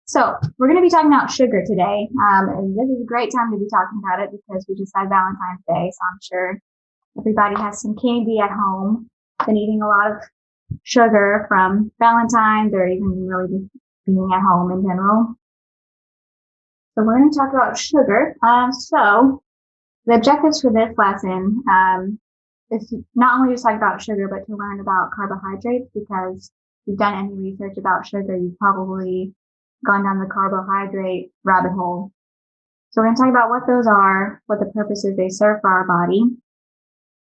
So we're going to be talking about sugar today, and this is a great time to be talking about it because we just had Valentine's Day, so I'm sure everybody has some candy at home, been eating a lot of sugar from Valentine's or even really just being at home in general. So we're going to talk about sugar. So the objectives for this lesson is to not only just talk about sugar, but to learn about carbohydrates, because if you've done any research about sugar, you've probably gone down the carbohydrate rabbit hole. So we're going to talk about what those are, what the purposes they serve for our body.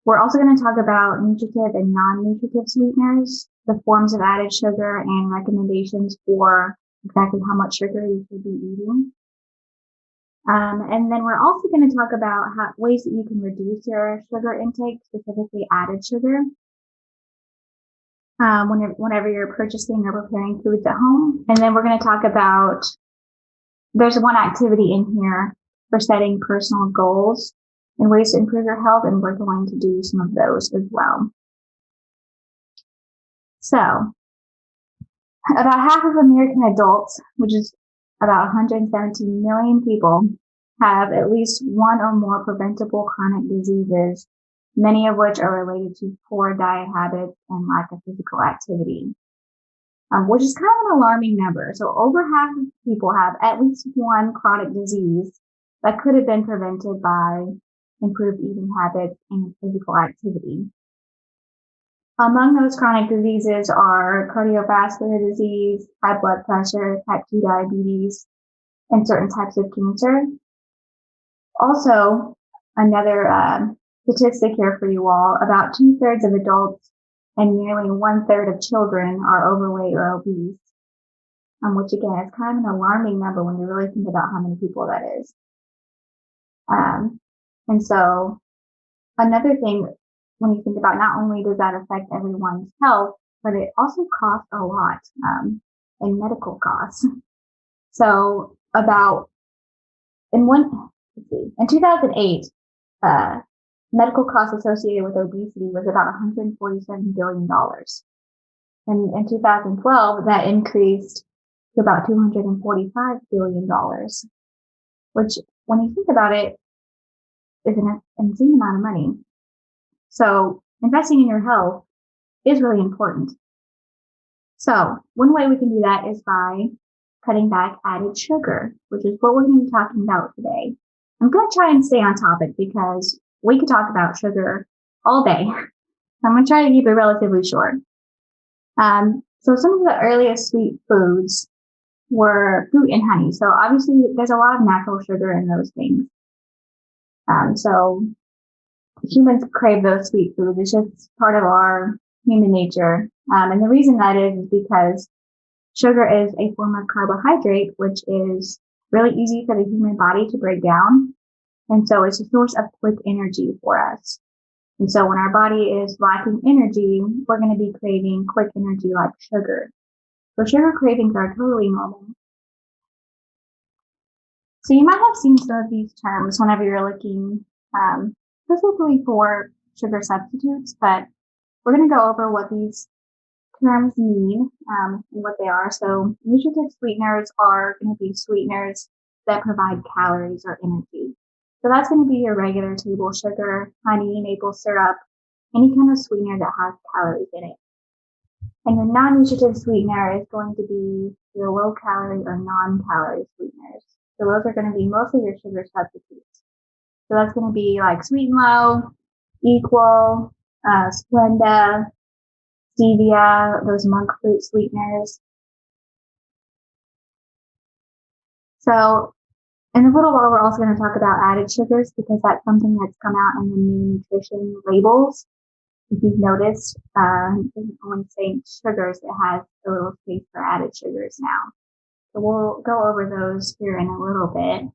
We're also going to talk about nutritive and non-nutritive sweeteners, the forms of added sugar, and recommendations for exactly how much sugar you should be eating. And then we're also going to talk about ways that you can reduce your sugar intake, specifically added sugar, whenever you're purchasing or preparing foods at home. And then we're going to talk about, there's one activity in here for setting personal goals and ways to improve your health, and we're going to do some of those as well. So, about half of American adults, which is about 117 million people, have at least one or more preventable chronic diseases, many of which are related to poor diet habits and lack of physical activity, which is kind of an alarming number. So over half of people have at least one chronic disease that could have been prevented by improved eating habits and physical activity. Among those chronic diseases are cardiovascular disease, high blood pressure, type 2 diabetes, and certain types of cancer. Also, another statistic here for you all, about 2/3 of adults and nearly 1/3 of children are overweight or obese, which again is kind of an alarming number when you really think about how many people that is. And so another thing, when you think about, not only does that affect everyone's health, but it also costs a lot in medical costs. So in 2008, medical costs associated with obesity was about $147 billion. And in 2012, that increased to about $245 billion, which, when you think about it, is an insane amount of money. So investing in your health is really important. So one way we can do that is by cutting back added sugar, which is what we're going to be talking about today. I'm going to try and stay on topic because we could talk about sugar all day. I'm going to try to keep it relatively short. So some of the earliest sweet foods were fruit and honey. So obviously there's a lot of natural sugar in those things. So humans crave those sweet foods. It's just part of our human nature. And the reason that is because sugar is a form of carbohydrate, which is really easy for the human body to break down. And so it's a source of quick energy for us. And so when our body is lacking energy, we're going to be craving quick energy like sugar. So sugar cravings are totally normal. So you might have seen some of these terms whenever you're looking specifically for sugar substitutes, but we're going to go over what these terms mean and what they are. So nutritive sweeteners are going to be sweeteners that provide calories or energy. So that's going to be your regular table sugar, honey, maple syrup, any kind of sweetener that has calories in it. And your non-nutritive sweetener is going to be your low-calorie or non-calorie sweeteners. So those are going to be mostly your sugar substitutes. So that's going to be like Sweet and Low, Equal, Splenda, Stevia, those monk fruit sweeteners. So in a little while, we're also going to talk about added sugars because that's something that's come out in the new nutrition labels. If you've noticed, it doesn't only say sugars, it has a little space for added sugars now. So we'll go over those here in a little bit.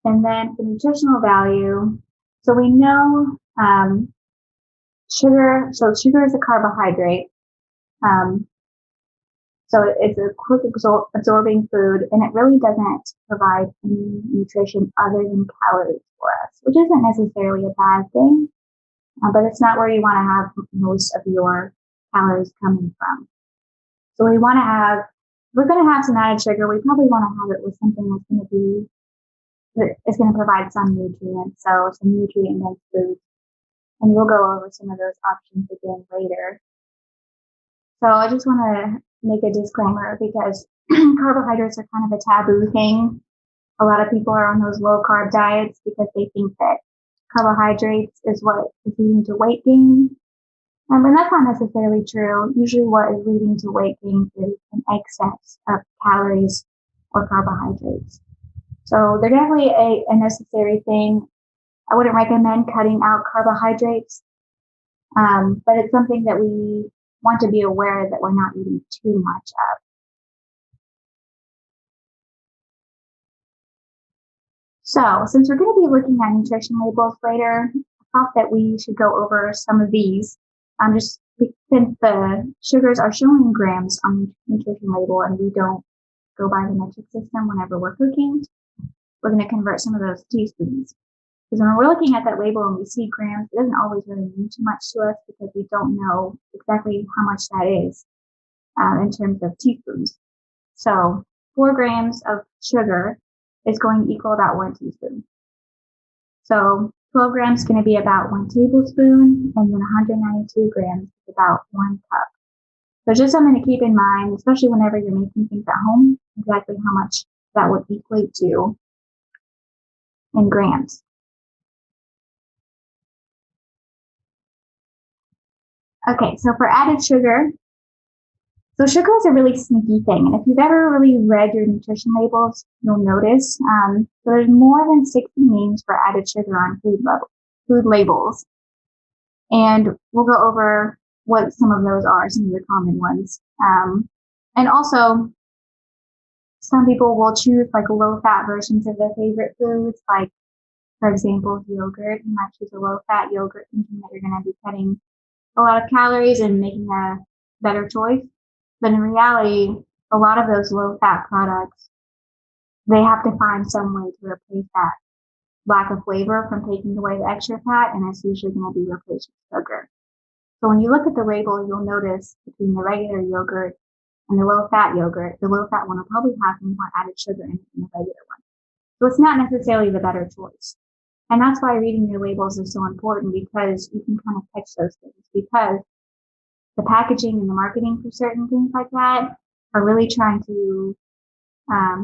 And then for nutritional value, so we know sugar is a carbohydrate. So it's a quick absorbing food, and it really doesn't provide any nutrition other than calories for us, which isn't necessarily a bad thing, but it's not where you want to have most of your calories coming from. So we're going to have some added sugar. We probably want to have it with something that is going to provide some nutrients. So some nutrient dense foods. And we'll go over some of those options again later. So I just want to make a disclaimer because carbohydrates are kind of a taboo thing. A lot of people are on those low carb diets because they think that carbohydrates is what is leading to weight gain. And that's not necessarily true. Usually what is leading to weight gain is an excess of calories or carbohydrates. So they're definitely a necessary thing. I wouldn't recommend cutting out carbohydrates, but it's something that we want to be aware that we're not eating too much of. So since we're going to be looking at nutrition labels later, I thought that we should go over some of these. Just since the sugars are shown in grams on the nutrition label and we don't go by the metric system whenever we're cooking, we're going to convert some of those to teaspoons. Because when we're looking at that label and we see grams, it doesn't always really mean too much to us because we don't know exactly how much that is in terms of teaspoons. So 4 grams of sugar is going to equal about 1 teaspoon. So 12 grams is going to be about 1 tablespoon, and then 192 grams is about 1 cup. So just something to keep in mind, especially whenever you're making things at home, exactly how much that would equate to in grams. Okay, so for added sugar, so sugar is a really sneaky thing. And if you've ever really read your nutrition labels, you'll notice there's more than 60 names for added sugar on food labels. And we'll go over what some of those are, some of the common ones. And also, some people will choose like low-fat versions of their favorite foods, like, for example, yogurt. You might choose a low-fat yogurt thinking that you're going to be cutting a lot of calories and making a better choice. But in reality, a lot of those low-fat products, they have to find some way to replace that lack of flavor from taking away the extra fat, and it's usually going to be replaced with sugar. So when you look at the label, you'll notice between the regular yogurt and the low-fat yogurt, the low-fat one will probably have more added sugar in it than the regular one. So it's not necessarily the better choice. And that's why reading your labels is so important, because you can kind of catch those things, because the packaging and the marketing for certain things like that are really trying to,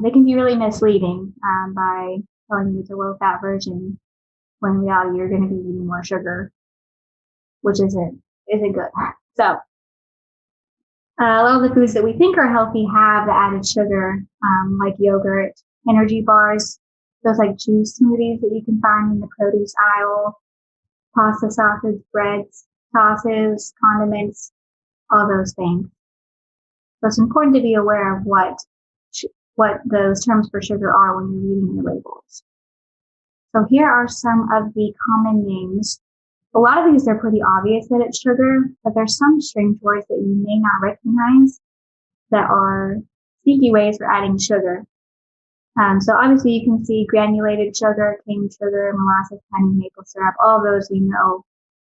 they can be really misleading by telling you it's a low-fat version when in reality you're going to be eating more sugar, which isn't good. So a lot of the foods that we think are healthy have the added sugar, like yogurt, energy bars, those like juice smoothies that you can find in the produce aisle, pasta sauces, breads, sauces, condiments, all those things. So it's important to be aware of what those terms for sugar are when you're reading your labels. So here are some of the common names. A lot of these are pretty obvious that it's sugar, but there's some strange words that you may not recognize that are sneaky ways for adding sugar. So obviously you can see granulated sugar, cane sugar, molasses, honey, maple syrup, all those we know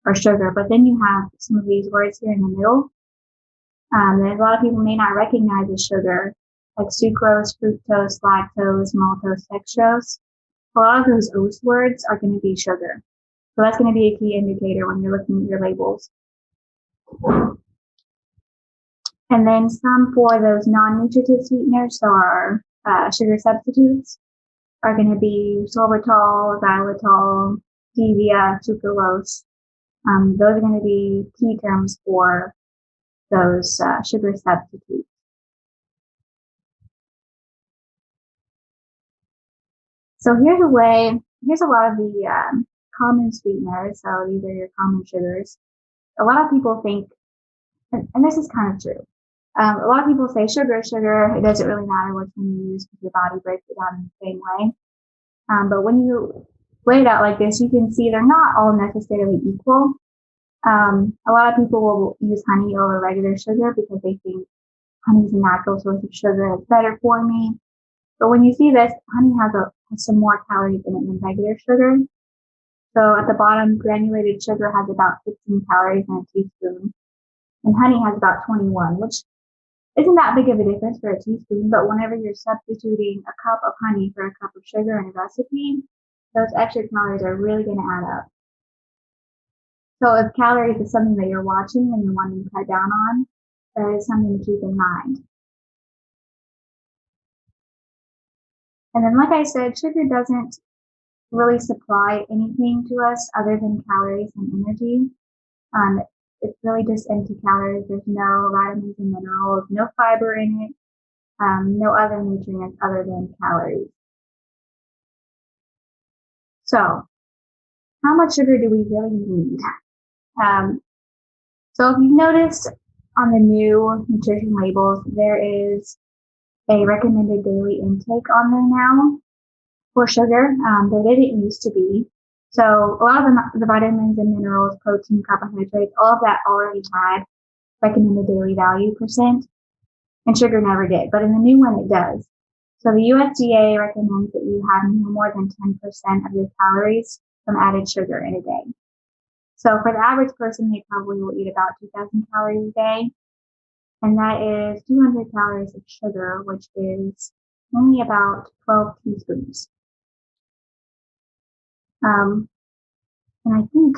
are sugar. But then you have some of these words here in the middle that a lot of people may not recognize as sugar, like sucrose, fructose, lactose, maltose, dextrose. A lot of those OS words are going to be sugar. So that's going to be a key indicator when you're looking at your labels. And then some for those non-nutritive sweeteners, so our sugar substitutes, are going to be sorbitol, xylitol, stevia, sucralose. Those are going to be key terms for those sugar substitutes. So here's a lot of the common sweeteners. So these are your common sugars. A lot of people think, and this is kind of true, a lot of people say sugar, it doesn't really matter which one you use because your body breaks it down in the same way. But when you lay it out like this, you can see they're not all necessarily equal. A lot of people will use honey over regular sugar because they think honey is a natural source of sugar. It's better for me. But when you see this, honey has some more calories in it than regular sugar. So at the bottom, granulated sugar has about 15 calories in a teaspoon, and honey has about 21, which isn't that big of a difference for a teaspoon, but whenever you're substituting a cup of honey for a cup of sugar in a recipe, those extra calories are really going to add up. So if calories is something that you're watching and you're wanting to cut down on, that is something to keep in mind. And then, like I said, sugar doesn't really supply anything to us other than calories and energy. It's really just empty calories. There's no vitamins and minerals, no fiber in it, no other nutrients other than calories. So, how much sugar do we really need? So if you've noticed on the new nutrition labels, there is a recommended daily intake on there now for sugar. There didn't used to be. So a lot of the vitamins and minerals, protein, carbohydrates, all of that already had recommended daily value percent, and sugar never did. But in the new one, it does. So the USDA recommends that you have no more than 10% of your calories from added sugar in a day. So for the average person, they probably will eat about 2,000 calories a day. And that is 200 calories of sugar, which is only about 12 teaspoons. And I think,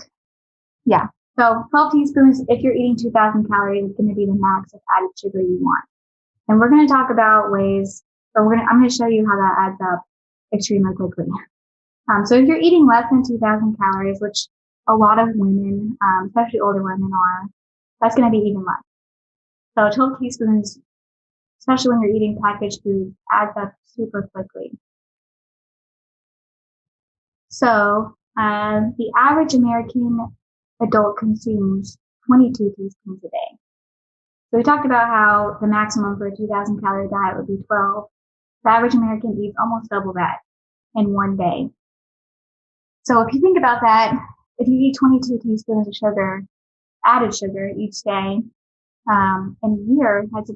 so 12 teaspoons, if you're eating 2,000 calories, is going to be the max of added sugar you want. And we're going to talk about ways, I'm going to show you how that adds up extremely quickly. So if you're eating less than 2,000 calories, which a lot of women, especially older women are, that's going to be even less. So 12 teaspoons, especially when you're eating packaged food, adds up super quickly. So the average American adult consumes 22 teaspoons a day. So we talked about how the maximum for a 2,000 calorie diet would be 12. The average American eats almost double that in one day. So if you think about that, if you eat 22 teaspoons of sugar, added sugar each day, in a year, that's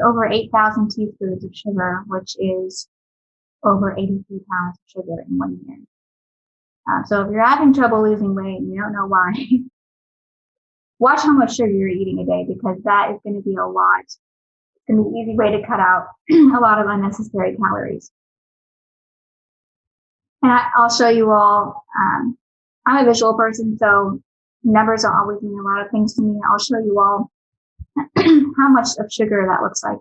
over 8,000 teaspoons of sugar, which is over 83 pounds of sugar in 1 year. So if you're having trouble losing weight and you don't know why, watch how much sugar you're eating a day, because that is going to be a lot. It's going to be an easy way to cut out a lot of unnecessary calories. And I'll show you all, I'm a visual person, so numbers don't always mean a lot of things to me. I'll show you all how much of sugar that looks like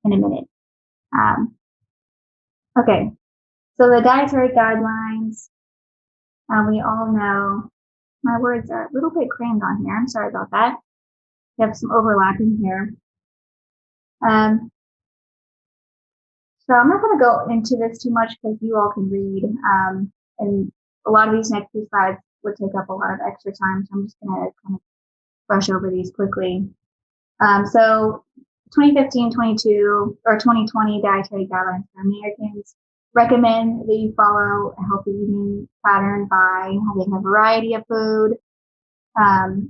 in a minute. Okay, so the dietary guidelines, we all know, my words are a little bit crammed on here. I'm sorry about that. We have some overlapping here. So I'm not going to go into this too much because you all can read. And a lot of these next two slides would take up a lot of extra time. So I'm just going to kind of brush over these quickly. So 2015-22 or 2020 Dietary Guidelines for Americans recommend that you follow a healthy eating pattern by having a variety of food,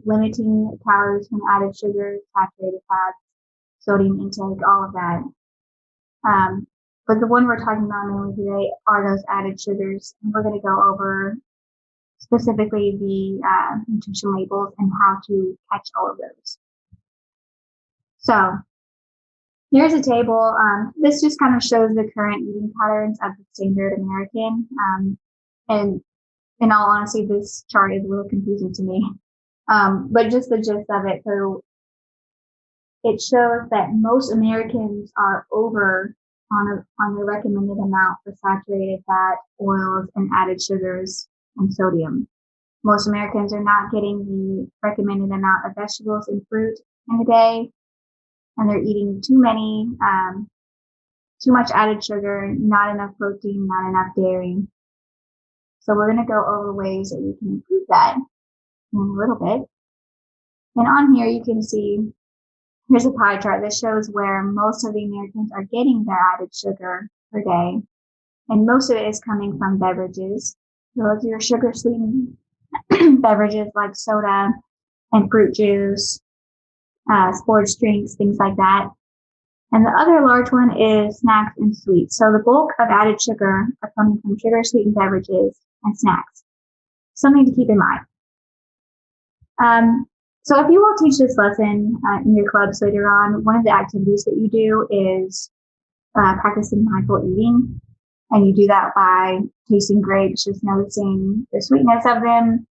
limiting calories from added sugars, saturated fats, sodium intake, all of that. But the one we're talking about mainly today are those added sugars, and we're going to go over specifically the nutrition labels and how to catch all of those. So here's a table. This just kind of shows the current eating patterns of the standard American. And in all honesty, this chart is a little confusing to me. But just the gist of it. So it shows that most Americans are over on the recommended amount for saturated fat, oils, and added sugars and sodium. Most Americans are not getting the recommended amount of vegetables and fruit in a day, and they're eating too much added sugar, not enough protein, not enough dairy. So we're going to go over ways that we can improve that in a little bit. And on here you can see, here's a pie chart that shows where most of the Americans are getting their added sugar per day. And most of it is coming from beverages. Those are your sugar sweetened beverages like soda and fruit juice, sports drinks, things like that. And the other large one is snacks and sweets. So the bulk of added sugar are coming from sugar sweetened beverages and snacks. Something to keep in mind. So if you will teach this lesson in your clubs later on, one of the activities that you do is practicing mindful eating. And you do that by tasting grapes, just noticing the sweetness of them.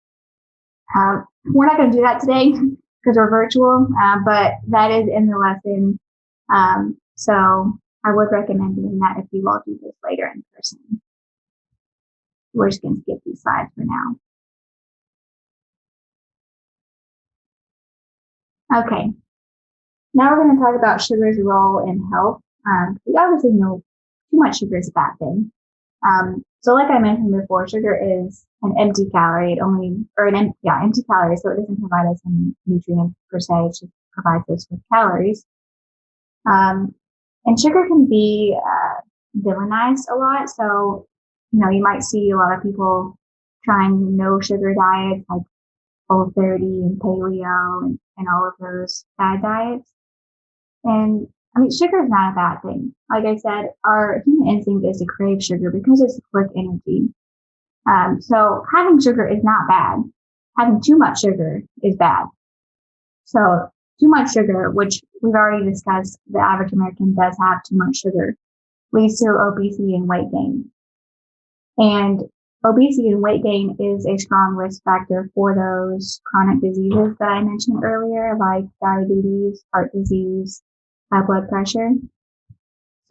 We're not going to do that today because we're virtual, but that is in the lesson. So I would recommend doing that if you will do this later in person. We're just going to skip these slides for now. Okay. Now we're going to talk about sugar's role in health. We obviously know too much sugar is a bad thing. So like I mentioned before, sugar is an empty calorie. Empty calories. So it doesn't provide us any nutrients per se. It just provides us with calories. And sugar can be villainized a lot. So, you might see a lot of people trying no sugar diets like Whole30 and paleo and all of those bad diets. And sugar is not a bad thing. Like I said, our human instinct is to crave sugar because it's a quick energy. So having sugar is not bad. Having too much sugar is bad. So too much sugar, which we've already discussed, the average American does have too much sugar, leads to obesity and weight gain. And obesity and weight gain is a strong risk factor for those chronic diseases that I mentioned earlier, like diabetes, heart disease, high blood pressure.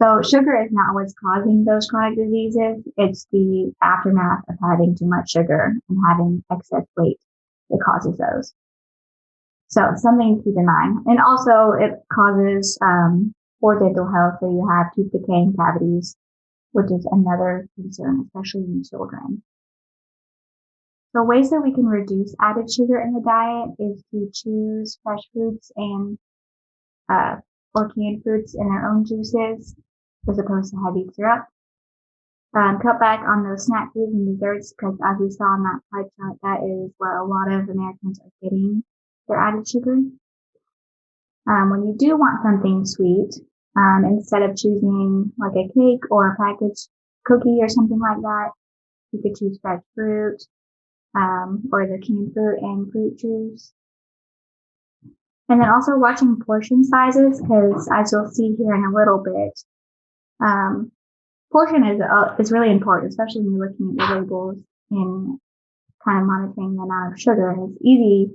So sugar is not what's causing those chronic diseases. It's the aftermath of having too much sugar and having excess weight that causes those. So something to keep in mind. And also it causes poor dental health. So you have tooth decay and cavities, which is another concern, especially in children. So ways that we can reduce added sugar in the diet is to choose fresh fruits and or canned fruits in their own juices as opposed to heavy syrup. Cut back on those snack foods and desserts because as we saw in that pie chart, that is where a lot of Americans are getting their added sugar. When you do want something sweet, instead of choosing like a cake or a packaged cookie or something like that, you could choose fresh fruit or the canned fruit and fruit juice. And then also watching portion sizes, because as you'll see here in a little bit, portion is really important, especially when you're looking at your labels and kind of monitoring the amount of sugar. And it's easy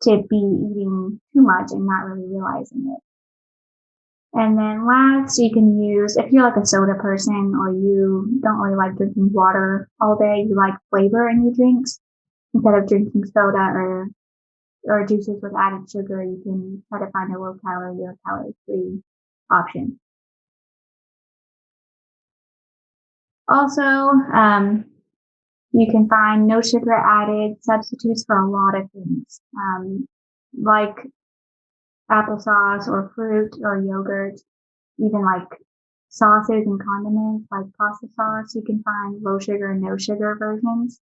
to be eating too much and not really realizing it. And then last, you can use, if you're like a soda person or you don't really like drinking water all day, you like flavor in your drinks, instead of drinking soda or juices with added sugar, you can try to find a low calorie or calorie free option. Also, you can find no sugar added substitutes for a lot of things, like applesauce or fruit or yogurt, even like sauces and condiments like pasta sauce. You can find low sugar and no sugar versions.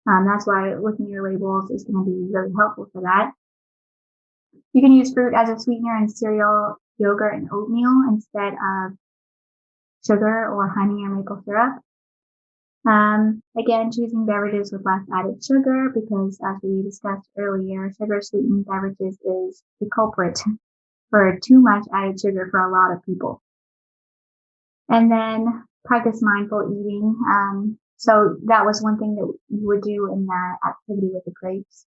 That's why looking at your labels is going to be really helpful for that. You can use fruit as a sweetener in cereal, yogurt, and oatmeal instead of sugar or honey or maple syrup. Again, choosing beverages with less added sugar because, as we discussed earlier, sugar-sweetened beverages is the culprit for too much added sugar for a lot of people. And then practice mindful eating. So that was one thing that you would do in that activity with the grapes,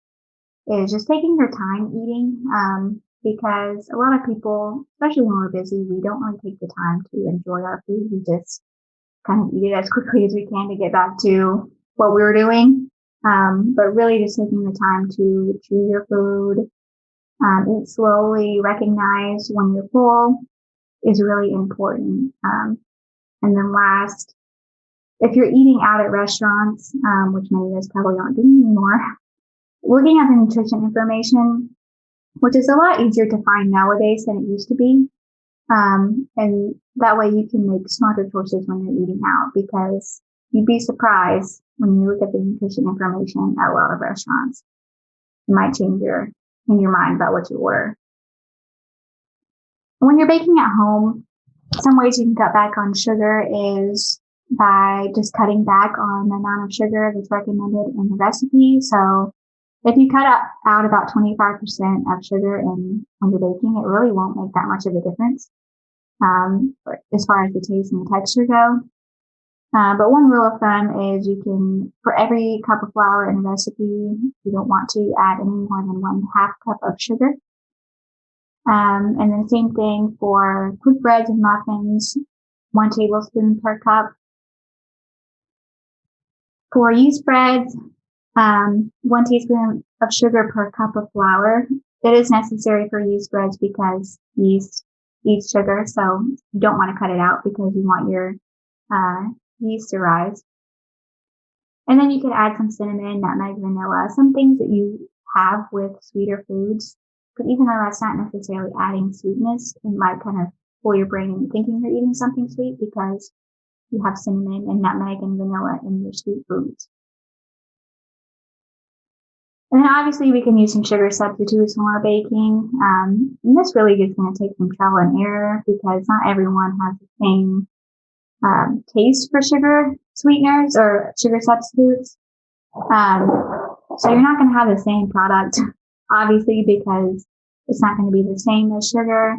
is just taking your time eating, because a lot of people, especially when we're busy, we don't really take the time to enjoy our food. We just kind of eat it as quickly as we can to get back to what we were doing. But really just taking the time to chew your food, eat slowly, recognize when you're full is really important. And then last, if you're eating out at restaurants, which many of us probably aren't doing anymore, looking at the nutrition information, which is a lot easier to find nowadays than it used to be. And that way you can make smarter choices when you're eating out, because you'd be surprised when you look at the nutrition information at a lot of restaurants. It might change your mind about what you order. When you're baking at home, some ways you can cut back on sugar is by just cutting back on the amount of sugar that's recommended in the recipe. So If you cut out about 25% of sugar when you're baking, it really won't make that much of a difference as far as the taste and the texture go. But one rule of thumb is you can, for every cup of flour in a recipe, you don't want to add any more than 1/2 cup of sugar. And then same thing for quick breads and muffins, 1 tablespoon per cup. For yeast breads, 1 teaspoon of sugar per cup of flour. It is necessary for yeast breads because yeast eats sugar, so you don't want to cut it out because you want your yeast to rise. And then you could add some cinnamon, nutmeg, vanilla, some things that you have with sweeter foods. But even though that's not necessarily adding sweetness, it might kind of fool your brain into thinking you're eating something sweet because you have cinnamon and nutmeg and vanilla in your sweet foods. And then obviously we can use some sugar substitutes when we're baking. And this really is going to take some trial and error because not everyone has the same taste for sugar sweeteners or sugar substitutes. So you're not going to have the same product, obviously, because it's not going to be the same as sugar.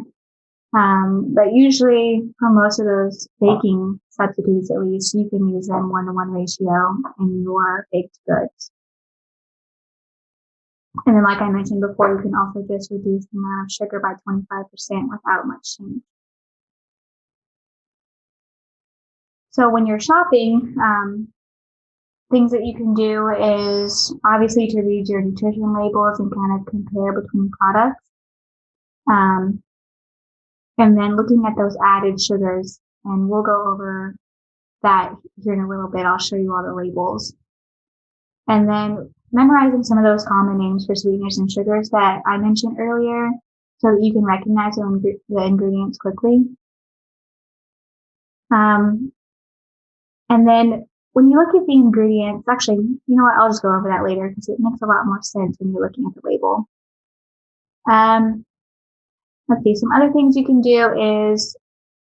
But usually for most of those baking substitutes, at least, you can use them 1-to-1 ratio in your baked goods. And then, like I mentioned before, you can also just reduce the amount of sugar by 25% without much change. So when you're shopping, things that you can do is obviously to read your nutrition labels and kind of compare between products. And then looking at those added sugars, and we'll go over that here in a little bit. I'll show you all the labels. And then memorizing some of those common names for sweeteners and sugars that I mentioned earlier so that you can recognize the ingredients quickly. And then when you look at the ingredients, actually, you know what, I'll just go over that later because it makes a lot more sense when you're looking at the label. Let's see, some other things you can do is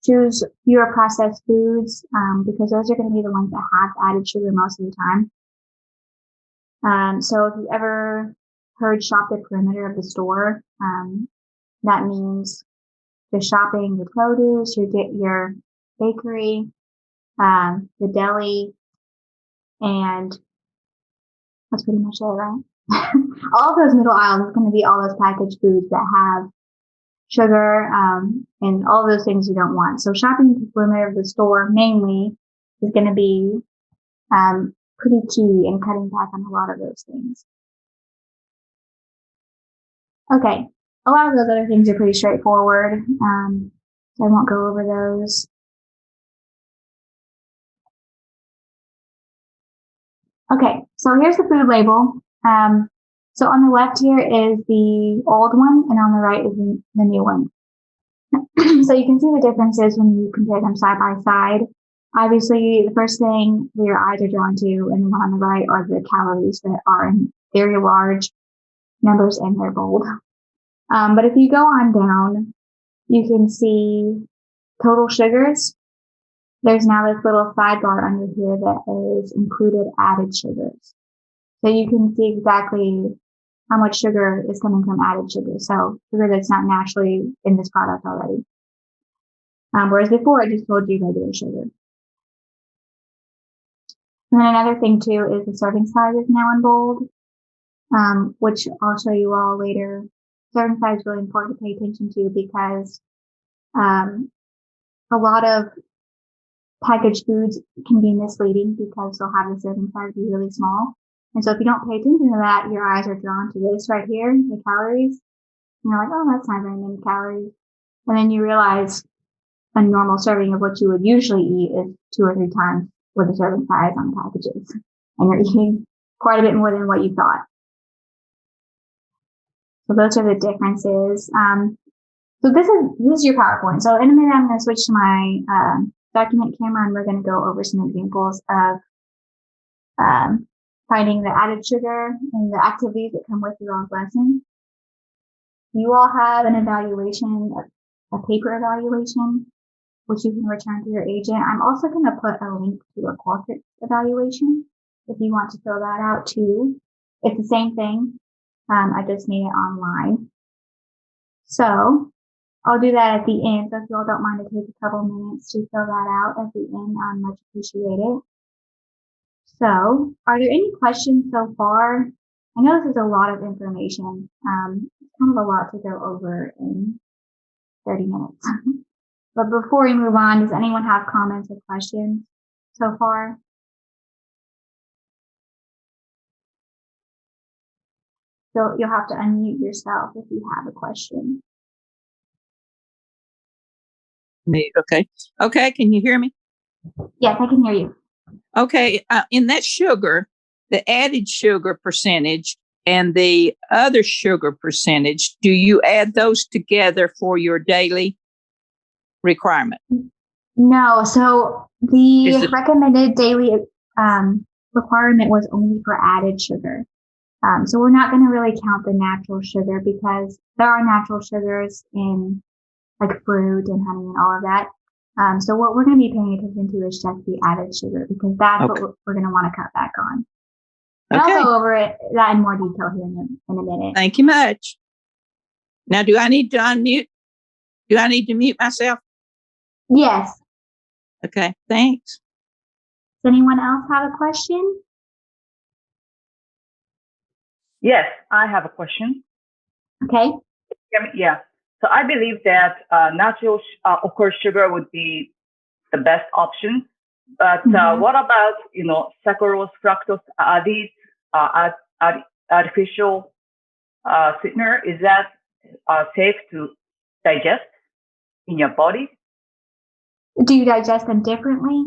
choose fewer processed foods because those are going to be the ones that have added sugar most of the time. So if you've ever heard shop the perimeter of the store, that means just shopping your produce, your bakery, the deli, and that's pretty much it, right? All of those middle aisles is going to be all those packaged foods that have sugar and all those things you don't want. So shopping the perimeter of the store mainly is going to be pretty key in cutting back on a lot of those things. Okay, a lot of those other things are pretty straightforward, so I won't go over those. Okay, so here's the food label. So on the left here is the old one, and on the right is the new one. So you can see the differences when you compare them side by side. Obviously, the first thing that your eyes are drawn to and the one on the right are the calories that are in very large numbers and they're bold. But if you go on down, you can see total sugars. There's now this little sidebar under here that is included added sugars. So you can see exactly how much sugar is coming from added sugar. So sugar that's not naturally in this product already. Whereas before it just told you regular sugar. And then another thing too is the serving size is now in bold, which I'll show you all later. Serving size is really important to pay attention to because a lot of packaged foods can be misleading because they'll have the serving size be really small. And so if you don't pay attention to that, your eyes are drawn to this right here, the calories. And you're like, oh, that's not very many calories. And then you realize a normal serving of what you would usually eat is 2 or 3 times what the serving size on the packages. And you're eating quite a bit more than what you thought. So those are the differences. So this is your PowerPoint. So in a minute, I'm going to switch to my document camera, and we're going to go over some examples of finding the added sugar and the activities that come with your own lesson. You all have an evaluation, a paper evaluation, which you can return to your agent. I'm also going to put a link to a corporate evaluation if you want to fill that out too. It's the same thing. I just made it online. So I'll do that at the end. So if you all don't mind to take a couple minutes to fill that out at the end, I'd much appreciate it. So are there any questions so far? I know this is a lot of information. It's kind of a lot to go over in 30 minutes. But before we move on, does anyone have comments or questions so far? So you'll have to unmute yourself if you have a question. Me, okay. Okay, can you hear me? Yes, I can hear you. Okay, in that sugar, the added sugar percentage and the other sugar percentage, do you add those together for your daily requirement? No, so the recommended daily requirement was only for added sugar. So we're not going to really count the natural sugar because there are natural sugars in like fruit and honey and all of that. So what we're going to be paying attention to is just the added sugar because that's what we're going to want to cut back on. And I'll go over that in more detail here in a minute. Thank you much. Now, do I need to unmute? Do I need to mute myself? Yes. Okay, thanks. Does anyone else have a question? Yes, I have a question. Okay. Yeah. So I believe that natural, of course, sugar would be the best option. But what about, saccharose, fructose, added, artificial sweetener? Is that safe to digest in your body? Do you digest them differently?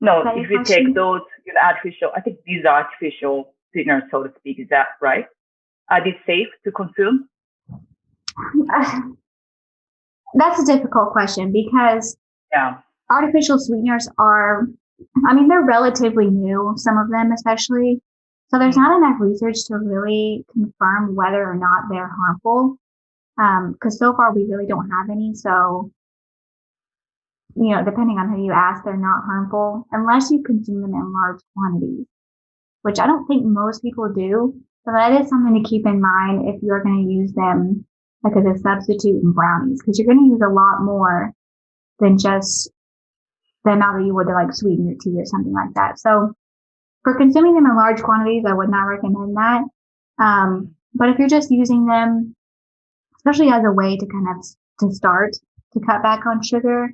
No, if you take those artificial, I think these are artificial sweeteners, so to speak. Is that right? Are they safe to consume? That's a difficult question because artificial sweeteners they're relatively new, some of them especially. So there's not enough research to really confirm whether or not they're harmful. Because so far we really don't have any. So, depending on who you ask, they're not harmful unless you consume them in large quantities, which I don't think most people do. So that is something to keep in mind if you're going to use them like as a substitute in brownies, because you're going to use a lot more than just the amount that you would to like sweeten your tea or something like that. So for consuming them in large quantities, I would not recommend that. But if you're just using them, especially as a way to to start to cut back on sugar,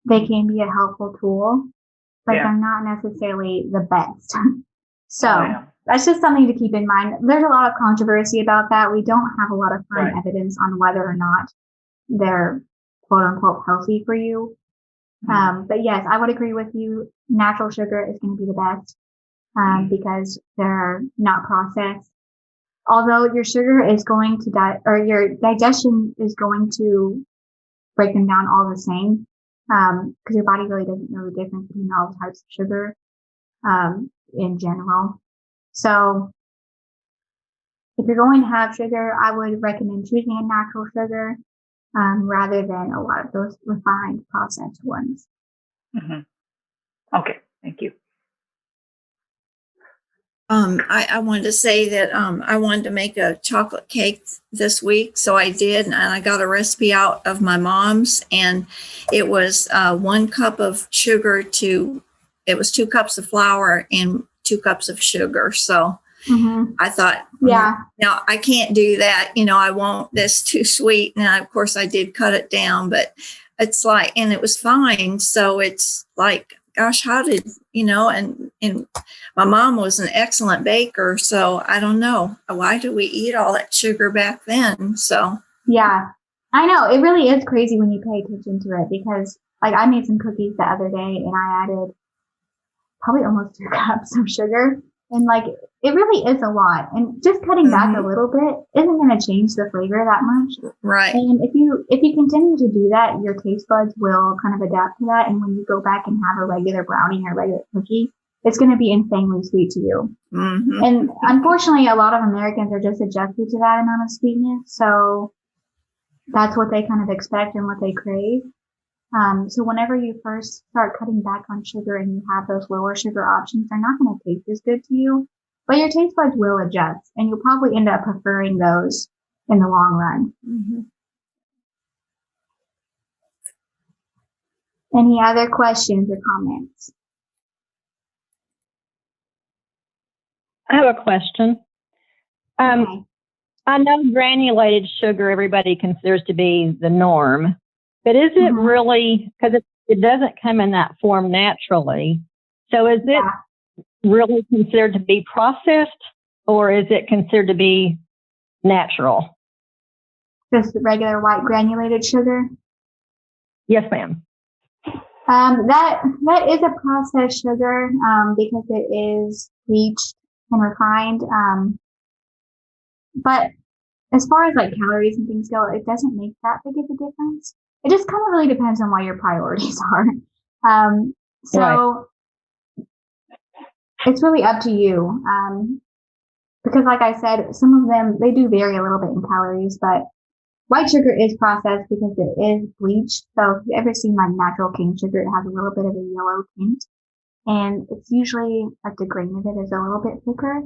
they can be a helpful tool, but they're not necessarily the best. So that's just something to keep in mind. There's a lot of controversy about that. We don't have a lot of firm evidence on whether or not they're quote unquote healthy for you. But yes, I would agree with you. Natural sugar is going to be the best because they're not processed. Although your sugar is going to your digestion is going to break them down all the same because your body really doesn't know the difference between all types of sugar in general. So if you're going to have sugar, I would recommend choosing a natural sugar rather than a lot of those refined processed ones. Okay, thank you. I wanted to say that I wanted to make a chocolate cake this week, so I did, and I got a recipe out of my mom's, and it was 1 cup of sugar it was 2 cups of flour and 2 cups of sugar. So I thought, now I can't do that. I want this too sweet. And of course I did cut it down, but it's like, and it was fine. So it's like, gosh, how did, and my mom was an excellent baker. So I don't know. Why do we eat all that sugar back then? So. Yeah, I know. It really is crazy when you pay attention to it because like I made some cookies the other day and I added probably almost 2 cups of sugar. And like, it really is a lot. And just cutting back a little bit isn't going to change the flavor that much. Right. And if you continue to do that, your taste buds will kind of adapt to that. And when you go back and have a regular brownie or a regular cookie, it's going to be insanely sweet to you. And unfortunately, a lot of Americans are just adjusted to that amount of sweetness. So that's what they kind of expect and what they crave. So whenever you first start cutting back on sugar and you have those lower sugar options, they're not going to taste as good to you, but your taste buds will adjust, and you'll probably end up preferring those in the long run. Mm-hmm. Any other questions or comments? I have a question. Okay. I know granulated sugar everybody considers to be the norm, but is it really, because it doesn't come in that form naturally, so is it really considered to be processed, or is it considered to be natural? Just regular white granulated sugar? Yes, ma'am. That is a processed sugar because it is bleached and refined. But as far as like calories and things go, it doesn't make that big of a difference. It just kind of really depends on what your priorities are. So it's really up to you. Because like I said, some of them, they do vary a little bit in calories, but white sugar is processed because it is bleached. So if you ever seen like natural cane sugar, it has a little bit of a yellow tint. And it's usually like the grain of it is a little bit thicker.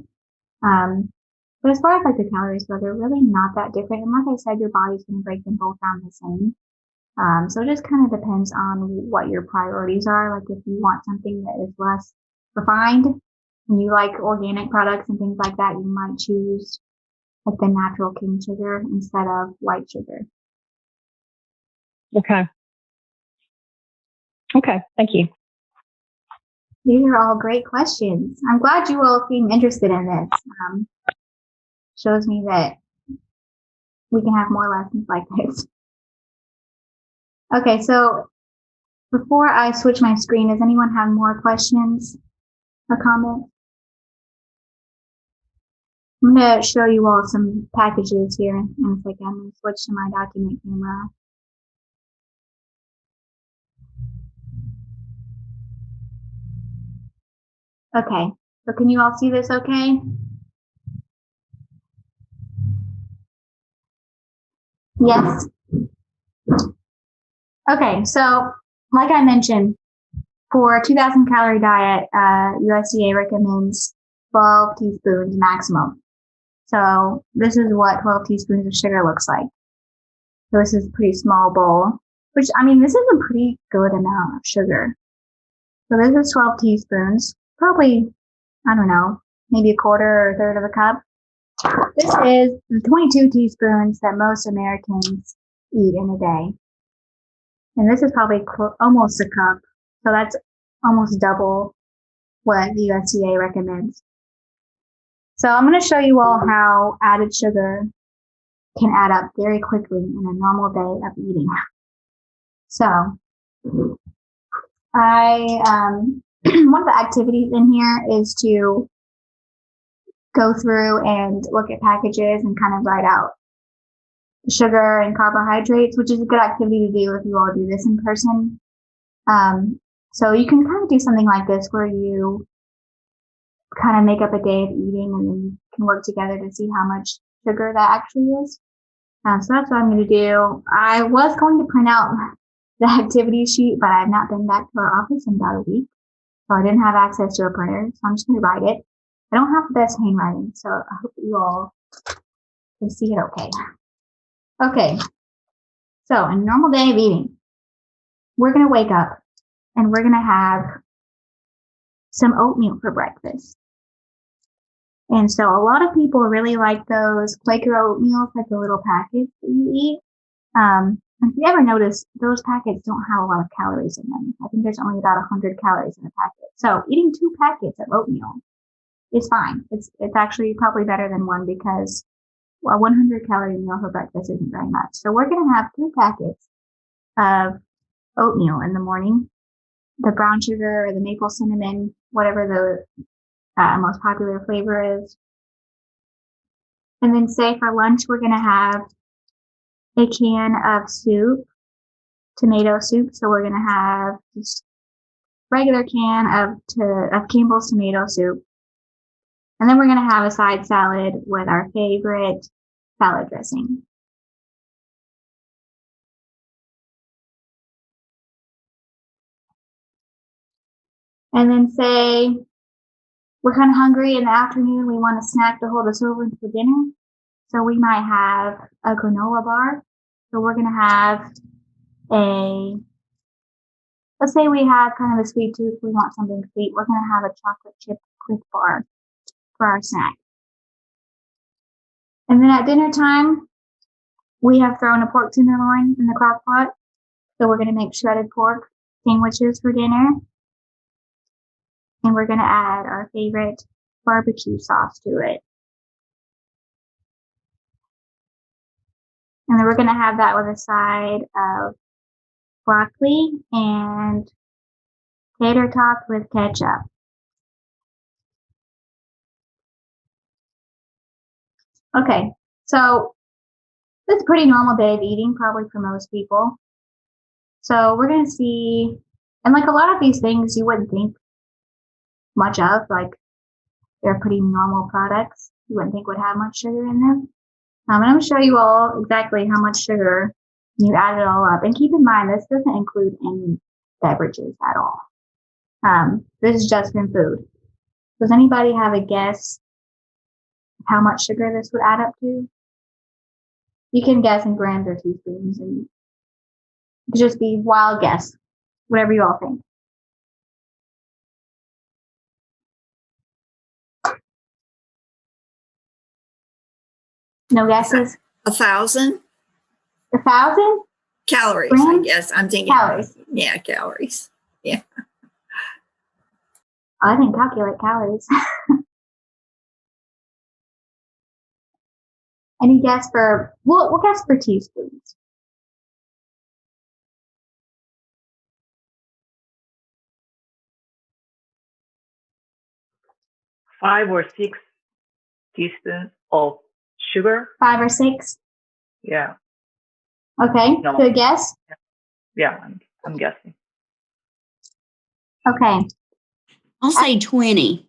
But as far as like the calories go, they're really not that different. And like I said, your body's going to break them both down the same. So it just kind of depends on what your priorities are. Like if you want something that is less refined and you like organic products and things like that, you might choose like the natural cane sugar instead of white sugar. Okay. Okay. Thank you. These are all great questions. I'm glad you all seem interested in this. Shows me that we can have more lessons like this. Okay, so before I switch my screen, does anyone have more questions or comments? I'm going to show you all some packages here in a second. I'm going to switch to my document camera. Okay, so can you all see this okay? Yes. Okay, so like I mentioned, for a 2,000 calorie diet, USDA recommends 12 teaspoons maximum. So this is what 12 teaspoons of sugar looks like. So this is a pretty small bowl, which, I mean, this is a pretty good amount of sugar. So this is 12 teaspoons, probably, I don't know, maybe a quarter or a third of a cup. This is the 22 teaspoons that most Americans eat in a day. And this is probably almost a cup. So that's almost double what the USDA recommends. So I'm going to show you all how added sugar can add up very quickly in a normal day of eating. So one of the activities in here is to go through and look at packages and kind of write out sugar and carbohydrates, which is a good activity to do if you all do this in person. So you can kind of do something like this where you kind of make up a day of eating and then you can work together to see how much sugar that actually is. So that's what I'm going to do. I was going to print out the activity sheet, but I've not been back to our office in about a week. So I didn't have access to a printer, so I'm just going to write it. I don't have the best handwriting, so I hope that you all can see it okay. Okay, so a normal day of eating, we're going to wake up and we're going to have some oatmeal for breakfast. And so a lot of people really like those Quaker oatmeals, like the little packets that you eat. If you ever notice, those packets don't have a lot of calories in them. I think there's only about 100 calories in a packet. So eating 2 packets of oatmeal is fine. It's actually probably better than one because a 100 calorie meal for breakfast isn't very much. So we're going to have 2 packets of oatmeal in the morning. The brown sugar or the maple cinnamon, whatever the most popular flavor is. And then say for lunch, we're going to have a can of soup, tomato soup. So we're going to have just regular can of Campbell's tomato soup. And then we're going to have a side salad with our favorite salad dressing. And then say we're kind of hungry in the afternoon. We want a snack to hold us over for dinner. So we might have a granola bar. So we're going to have let's say we have kind of a sweet tooth. We want something sweet. We're going to have a chocolate chip Clif Bar for our snack. And then at dinner time, we have thrown a pork tenderloin in the crock pot. So we're going to make shredded pork sandwiches for dinner. And we're going to add our favorite barbecue sauce to it. And then we're going to have that with a side of broccoli and tater tots with ketchup. Okay, so it's a pretty normal day of eating, probably for most people. So we're going to see, and like a lot of these things you wouldn't think much of, like they're pretty normal products. You wouldn't think would have much sugar in them. And I'm going to show you all exactly how much sugar you add it all up. And keep in mind, this doesn't include any beverages at all. This is just in food. Does anybody have a guess how much sugar this would add up to? You can guess in grams or teaspoons, and it could just be wild guess, whatever you all think. No guesses? 1,000 1,000? calories, Grams? I guess. I'm thinking. Calories. Yeah, calories. Yeah. I didn't calculate calories. Any guess for, we'll guess for teaspoons. Five or six teaspoons of sugar. 5 or 6? Yeah. Okay, No. good guess. Yeah, I'm guessing. Okay, I'll say 20.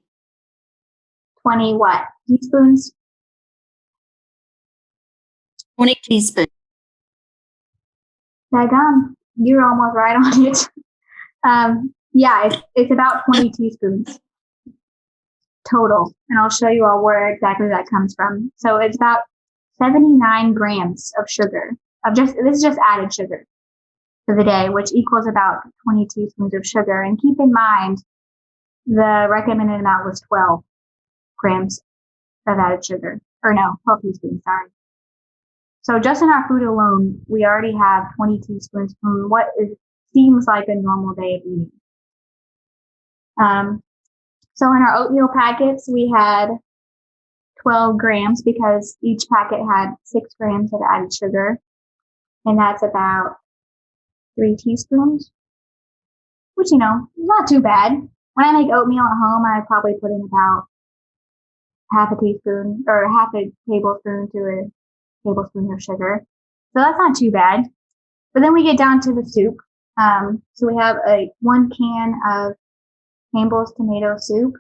20 what? Teaspoons? 20 teaspoons. Daggum, you're almost right on it. Yeah, it's about 20 teaspoons total. And I'll show you all where exactly that comes from. So it's about 79 grams of sugar. This is just added sugar for the day, which equals about 20 teaspoons of sugar. And keep in mind, the recommended amount was 12 grams of added sugar. Or no, 12 teaspoons, sorry. So just in our food alone, we already have 20 teaspoons from what seems like a normal day of eating. So in our oatmeal packets, we had 12 grams because each packet had 6 grams of added sugar. And that's about 3 teaspoons, which, not too bad. When I make oatmeal at home, I probably put in about half a teaspoon or half a tablespoon to a tablespoon of sugar. So that's not too bad. But then we get down to the soup. So we have 1 can of Campbell's tomato soup.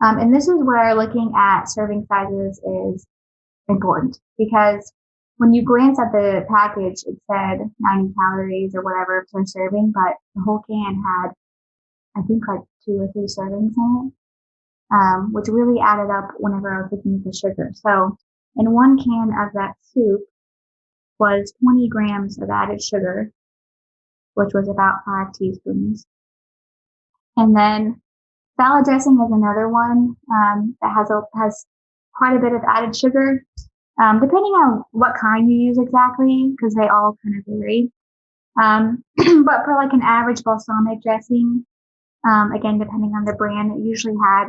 And this is where looking at serving sizes is important because when you glance at the package, it said 90 calories or whatever per serving, but the whole can had, I think, like 2 or 3 servings in it, which really added up whenever I was looking at the sugar. So in 1 can of that soup was 20 grams of added sugar, which was about 5 teaspoons. And then salad dressing is another one that has quite a bit of added sugar, depending on what kind you use exactly, because they all kind of vary. But for like an average balsamic dressing, again, depending on the brand, it usually had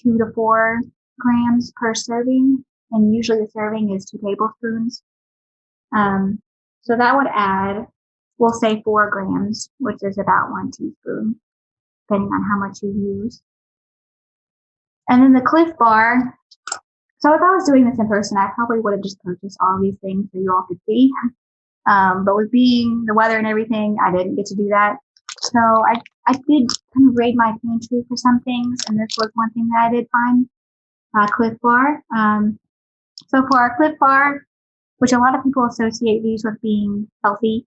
2 to 4 grams per serving, and usually the serving is 2 tablespoons. So that would add, we'll say 4 grams, which is about 1 teaspoon, depending on how much you use. And then the Clif Bar. So if I was doing this in person, I probably would have just purchased all these things so you all could see. But with being the weather and everything, I didn't get to do that. So I did kind of raid my pantry for some things, and this was one thing that I did find, Clif Bar. So for our Clif Bar, which a lot of people associate these with being healthy,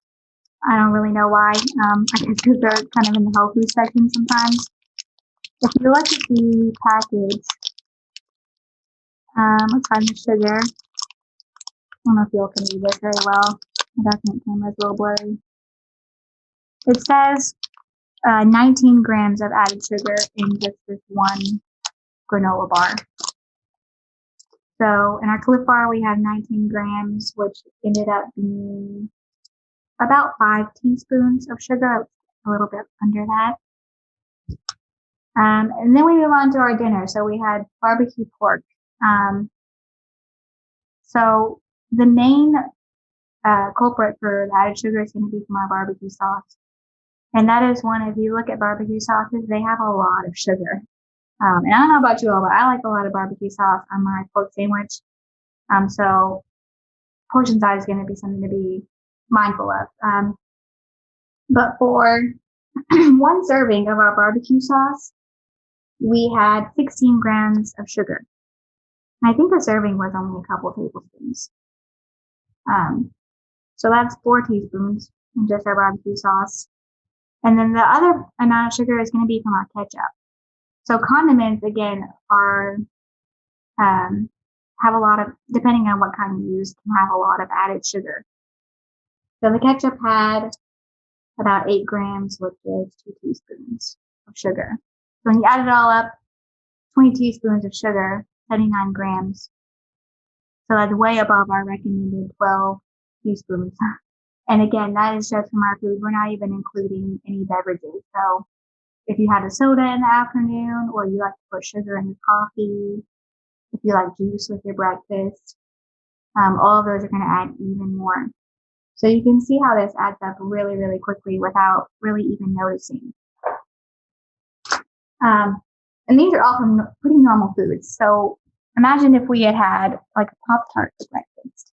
I don't really know why. I guess because they're kind of in the health food section sometimes. if you look at the package, let's find the sugar. I don't know if you all can read this very well. My document camera is a little blurry. It says 19 grams of added sugar in just this one granola bar. So in our Clif Bar, we have 19 grams, which ended up being about 5 teaspoons of sugar, a little bit under that. And then we move on to our dinner. So we had barbecue pork. So the main culprit for the added sugar is going to be from our barbecue sauce. And that is one, if you look at barbecue sauces, they have a lot of sugar. And I don't know about you all, but I like a lot of barbecue sauce on my pork sandwich. So portion size is going to be something to be mindful of. But for one serving of our barbecue sauce, we had 16 grams of sugar. And I think the serving was only a couple tablespoons. So that's 4 teaspoons in just our barbecue sauce. And then the other amount of sugar is going to be from our ketchup. So condiments, again, are have a lot of, depending on what kind you use, can have a lot of added sugar. So the ketchup had about 8 grams, which is 2 teaspoons of sugar. So when you add it all up, 20 teaspoons of sugar, 79 grams. So that's way above our recommended 12 teaspoons. And again, that is just from our food. We're not even including any beverages. So if you had a soda in the afternoon, or you like to put sugar in your coffee, if you like juice with your breakfast, all of those are going to add even more. So you can see how this adds up really, really quickly without really even noticing. And these are all from pretty normal foods. So imagine if we had like a Pop-Tart for breakfast.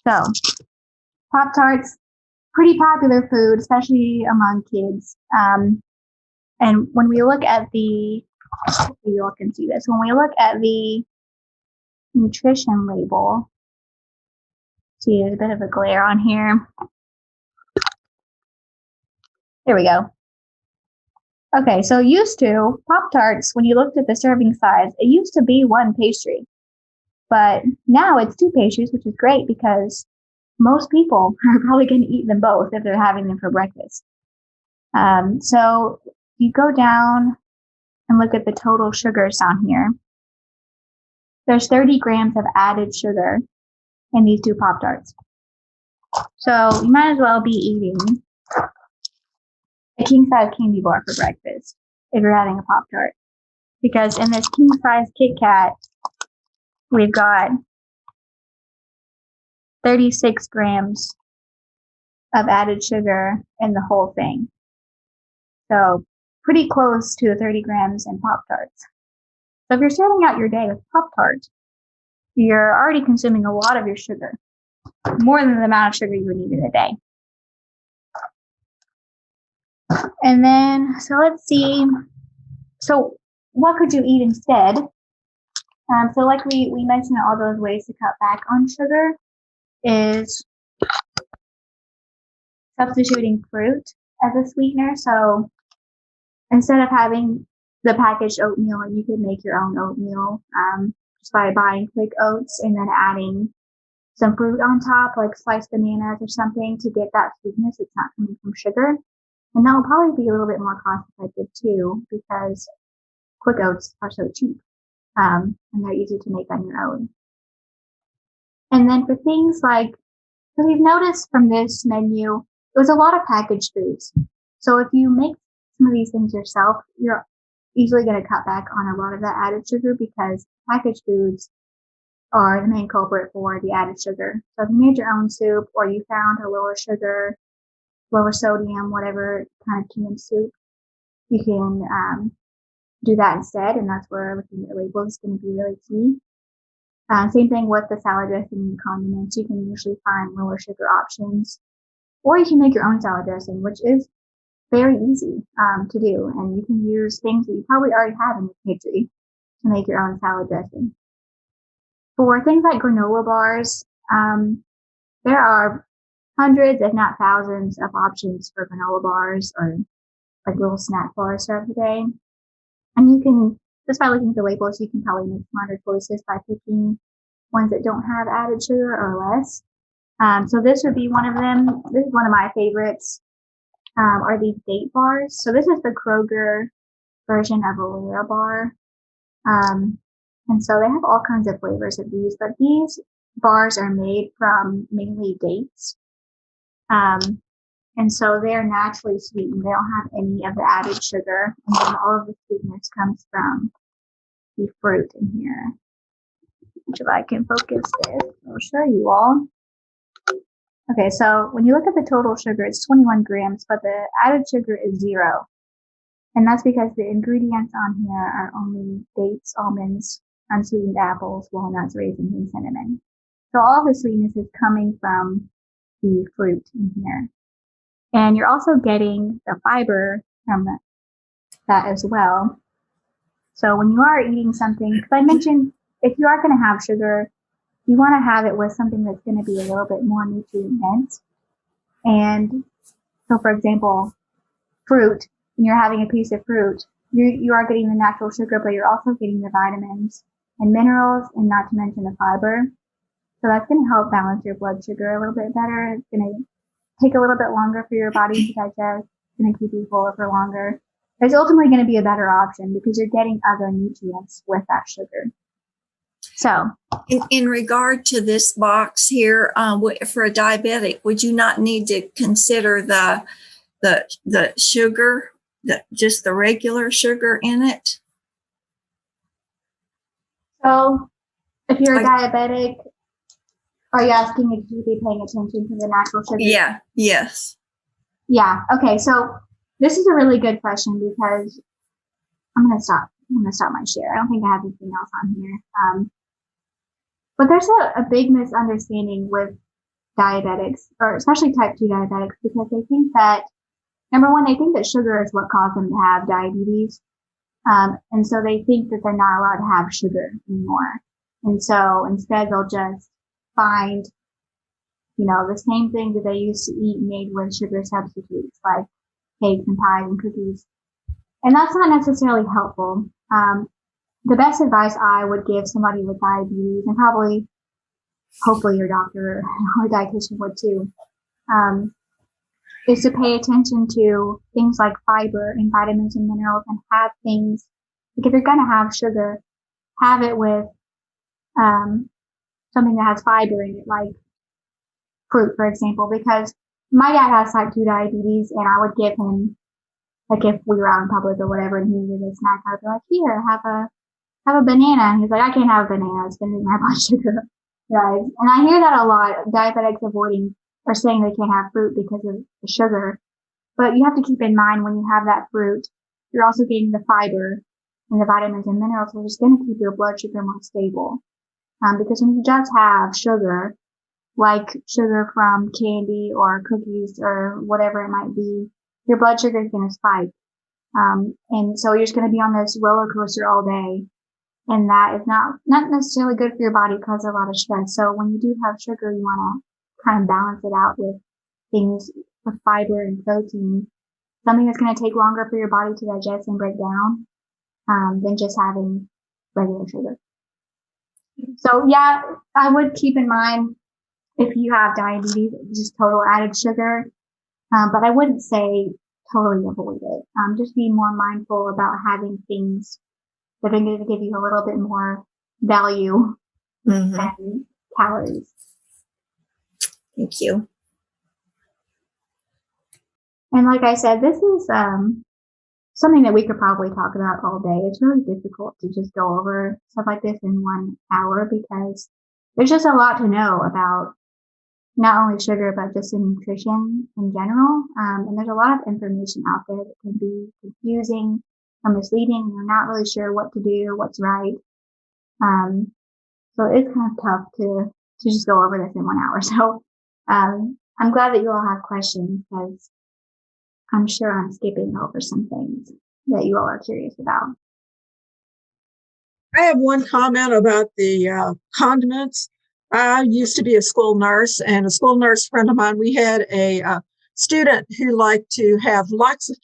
So Pop-Tarts, pretty popular food, especially among kids. And when we look at the, hopefully you all can see this, when we look at the nutrition label, see there's a bit of a glare on here. There we go. Okay, so used to, Pop-Tarts, when you looked at the serving size, it used to be 1 pastry. But now it's 2 pastries, which is great because most people are probably going to eat them both if they're having them for breakfast. So you go down and look at the total sugars down here. There's 30 grams of added sugar in these 2 Pop-Tarts. So you might as well be eating a king-size candy bar for breakfast if you're having a Pop-Tart. Because in this king-size Kit Kat, we've got 36 grams of added sugar in the whole thing. So pretty close to the 30 grams in Pop-Tarts. So if you're starting out your day with Pop-Tarts, you're already consuming a lot of your sugar, more than the amount of sugar you would need in a day. And then, so let's see. So what could you eat instead? So like we mentioned, all those ways to cut back on sugar is substituting fruit as a sweetener. So instead of having the packaged oatmeal, you could make your own oatmeal just by buying quick oats and then adding some fruit on top, like sliced bananas or something, to get that sweetness. It's not coming from sugar. And that will probably be a little bit more cost effective too, because quick oats are so cheap and they're easy to make on your own. And then for things like, so we've noticed from this menu, it was a lot of packaged foods. So if you make some of these things yourself, you're easily going to cut back on a lot of that added sugar because packaged foods are the main culprit for the added sugar. So if you made your own soup or you found a lower sugar, lower sodium, whatever kind of canned soup, you can do that instead. And that's where looking at the label is going to be really key. Same thing with the salad dressing and condiments. You can usually find lower sugar options, or you can make your own salad dressing, which is very easy to do. And you can use things that you probably already have in your pantry to make your own salad dressing. For things like granola bars, there are hundreds, if not thousands, of options for granola bars or like little snack bars throughout the day. And you can, just by looking at the labels, you can probably make smarter choices by picking ones that don't have added sugar or less. So this would be one of them. This is one of my favorites, are these date bars. So this is the Kroger version of a Lira bar. And so they have all kinds of flavors of these, but these bars are made from mainly dates. And so they are naturally sweetened. They don't have any of the added sugar. And then all of the sweetness comes from the fruit in here. If I can focus this, I'll show you all. Okay, so when you look at the total sugar, it's 21 grams, but the added sugar is 0. And that's because the ingredients on here are only dates, almonds, unsweetened apples, walnuts, raisins, and cinnamon. So all the sweetness is coming from the fruit in here. And you're also getting the fiber from that as well. So when you are eating something, because I mentioned if you are going to have sugar, you want to have it with something that's going to be a little bit more nutrient dense. And so, for example, fruit, when you're having a piece of fruit, you are getting the natural sugar, but you're also getting the vitamins and minerals, and not to mention the fiber. So that's going to help balance your blood sugar a little bit better. It's going to take a little bit longer for your body to digest. It's going to keep you fuller for longer. It's ultimately going to be a better option because you're getting other nutrients with that sugar. So, in regard to this box here, for a diabetic, would you not need to consider the sugar, just the regular sugar in it? So, if you're a diabetic, are you asking if you be paying attention to the natural sugar? Yeah. Yes. Yeah. Okay. So this is a really good question because I'm gonna stop my share. I don't think I have anything else on here. But there's a big misunderstanding with diabetics, or especially type 2 diabetics, because they think that, number one, they think that sugar is what caused them to have diabetes. And so they think that they're not allowed to have sugar anymore. And so instead they'll just find, the same thing that they used to eat made with sugar substitutes, like cakes and pies and cookies. And that's not necessarily helpful. The best advice I would give somebody with diabetes, and probably, hopefully your doctor or dietitian would too, is to pay attention to things like fiber and vitamins and minerals, and have things, like if you're going to have sugar, have it with something that has fiber in it, like fruit, for example, because my dad has type 2 diabetes, and I would give him, like if we were out in public or whatever and he needed a snack, I'd be like, here, have a banana. And he's like, I can't have a banana. It's going to be my blood sugar. Right. And I hear that a lot. Diabetics avoiding or saying they can't have fruit because of the sugar. But you have to keep in mind when you have that fruit, you're also getting the fiber and the vitamins and minerals, which is going to keep your blood sugar more stable. Because when you just have sugar, like sugar from candy or cookies or whatever it might be, your blood sugar is going to spike. And so you're just going to be on this roller coaster all day. And that is not necessarily good for your body, cause a lot of stress. So when you do have sugar, you want to kind of balance it out with things with fiber and protein, something that's going to take longer for your body to digest and break down, than just having regular sugar. So yeah, I would keep in mind if you have diabetes, just total added sugar. But I wouldn't say totally avoid it. Just be more mindful about having things that are going to give you a little bit more value than calories. Thank you. And like I said, this is something that we could probably talk about all day. It's really difficult to just go over stuff like this in 1 hour because there's just a lot to know about not only sugar, but just in nutrition in general. And there's a lot of information out there that can be confusing or misleading. You're not really sure what to do, what's right. So it's kind of tough to just go over this in 1 hour. So, I'm glad that you all have questions because I'm sure I'm skipping over some things that you all are curious about. I have one comment about the condiments. I used to be a school nurse, and a school nurse friend of mine, we had a student who liked to have lots of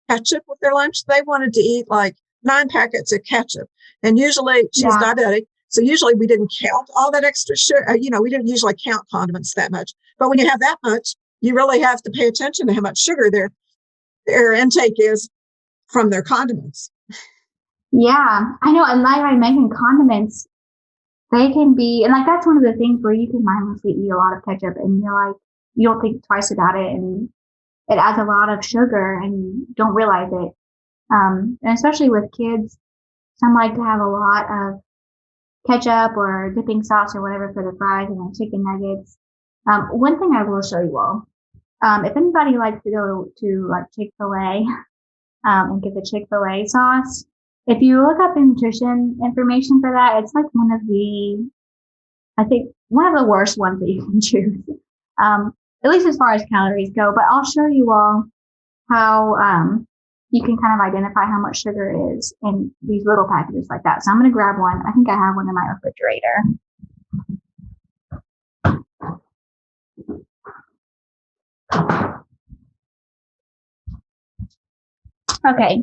ketchup with their lunch. They wanted to eat like 9 packets of ketchup. And usually she was diabetic. So usually we didn't count all that extra sugar. We didn't usually count condiments that much. But when you have that much, you really have to pay attention to how much sugar their intake is from their condiments. Yeah, I know. And like I mentioned, condiments, they can be, and like that's one of the things where you can mindlessly eat a lot of ketchup and you're like, you don't think twice about it, and it adds a lot of sugar and you don't realize it. And especially with kids, some like to have a lot of ketchup or dipping sauce or whatever for the fries and the chicken nuggets. One thing I will show you all, if anybody likes to go to like Chick-fil-A and get the Chick-fil-A sauce, if you look up nutrition information for that, it's like one of the worst ones that you can choose, at least as far as calories go. But I'll show you all how you can kind of identify how much sugar is in these little packages like that. So I'm going to grab one. I think I have one in my refrigerator. Okay,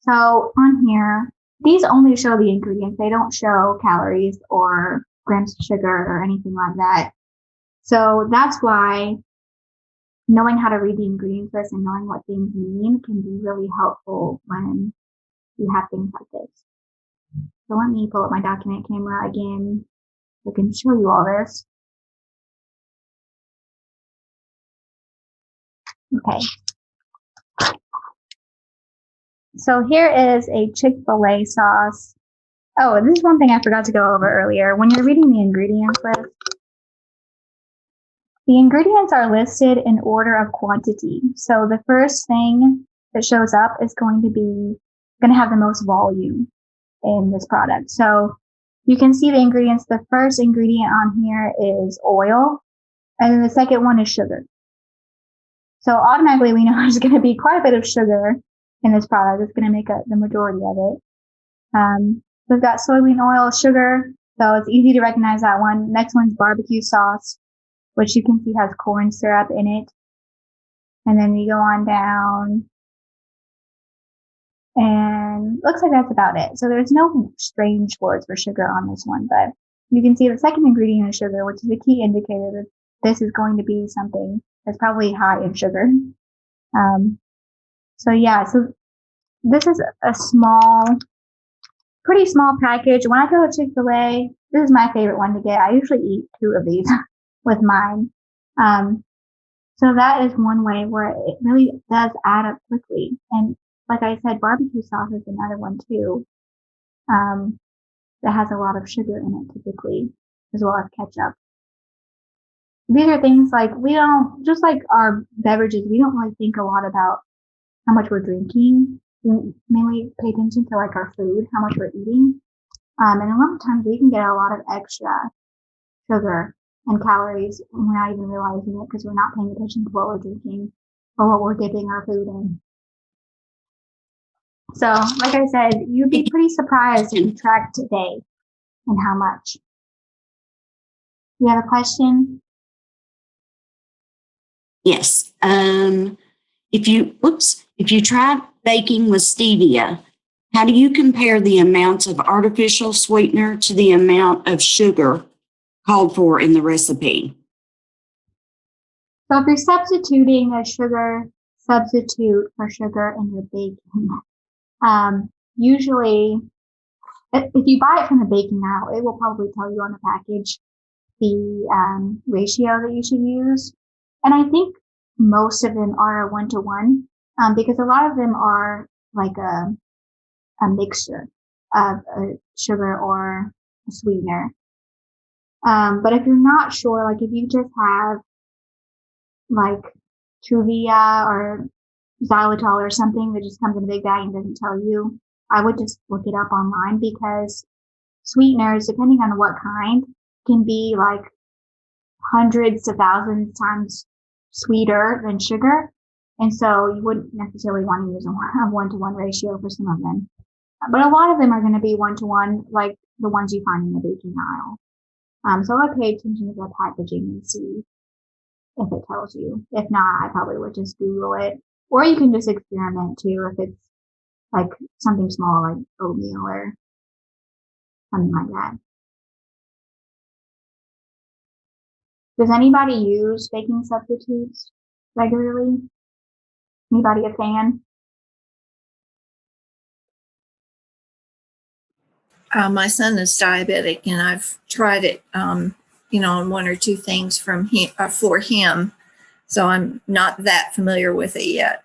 so on here, these only show the ingredients. They don't show calories or grams of sugar or anything like that. So that's why knowing how to read the ingredients list and knowing what things mean can be really helpful when you have things like this. So let me pull up my document camera again so I can show you all this. Okay. So here is a Chick-fil-A sauce. Oh, this is one thing I forgot to go over earlier. When you're reading the ingredients list, the ingredients are listed in order of quantity. So the first thing that shows up is going to have the most volume in this product. So you can see the ingredients. The first ingredient on here is oil, and then the second one is sugar. So automatically we know there's going to be quite a bit of sugar in this product. It's going to make up the majority of it. We've got soybean oil, sugar, so it's easy to recognize that one. Next one's barbecue sauce, which you can see has corn syrup in it. And then we go on down, and looks like that's about it. So there's no strange words for sugar on this one, but you can see the second ingredient is sugar, which is a key indicator that this is going to be something that's probably high in sugar. So this is a pretty small package. When I go to Chick-fil-A, this is my favorite one to get. I usually eat 2 of these with mine. So that is one way where it really does add up quickly. And like I said, barbecue sauce is another one too, that has a lot of sugar in it typically, as well as ketchup. These are things like just like our beverages, we don't really think a lot about how much we're drinking. We mainly pay attention to like our food, how much we're eating. And a lot of times we can get a lot of extra sugar and calories and we're not even realizing it because we're not paying attention to what we're drinking or what we're dipping our food in. So, like I said, you'd be pretty surprised if you track today and how much. You have a question? Yes. If you tried baking with stevia, how do you compare the amounts of artificial sweetener to the amount of sugar called for in the recipe? So if you're substituting a sugar substitute for sugar in your baking, usually if you buy it from the baking aisle, it will probably tell you on the package the ratio that you should use. And I think most of them are 1-to-1, because a lot of them are like a mixture of a sugar or a sweetener. But if you're not sure, like if you just have like Stevia or xylitol or something that just comes in a big bag and doesn't tell you, I would just look it up online, because sweeteners, depending on what kind, can be like hundreds to thousands times sweeter than sugar. And so you wouldn't necessarily want to use a 1-to-1 ratio for some of them. But a lot of them are going to be 1-to-1, like the ones you find in the baking aisle. So I would pay attention to the packaging and see if it tells you. If not, I probably would just Google it Or you can just experiment too if it's like something small like oatmeal or something like that. Does anybody use baking substitutes regularly? Anybody a fan? My son is diabetic, and I've tried it, on one or two things from him for him. So I'm not that familiar with it yet.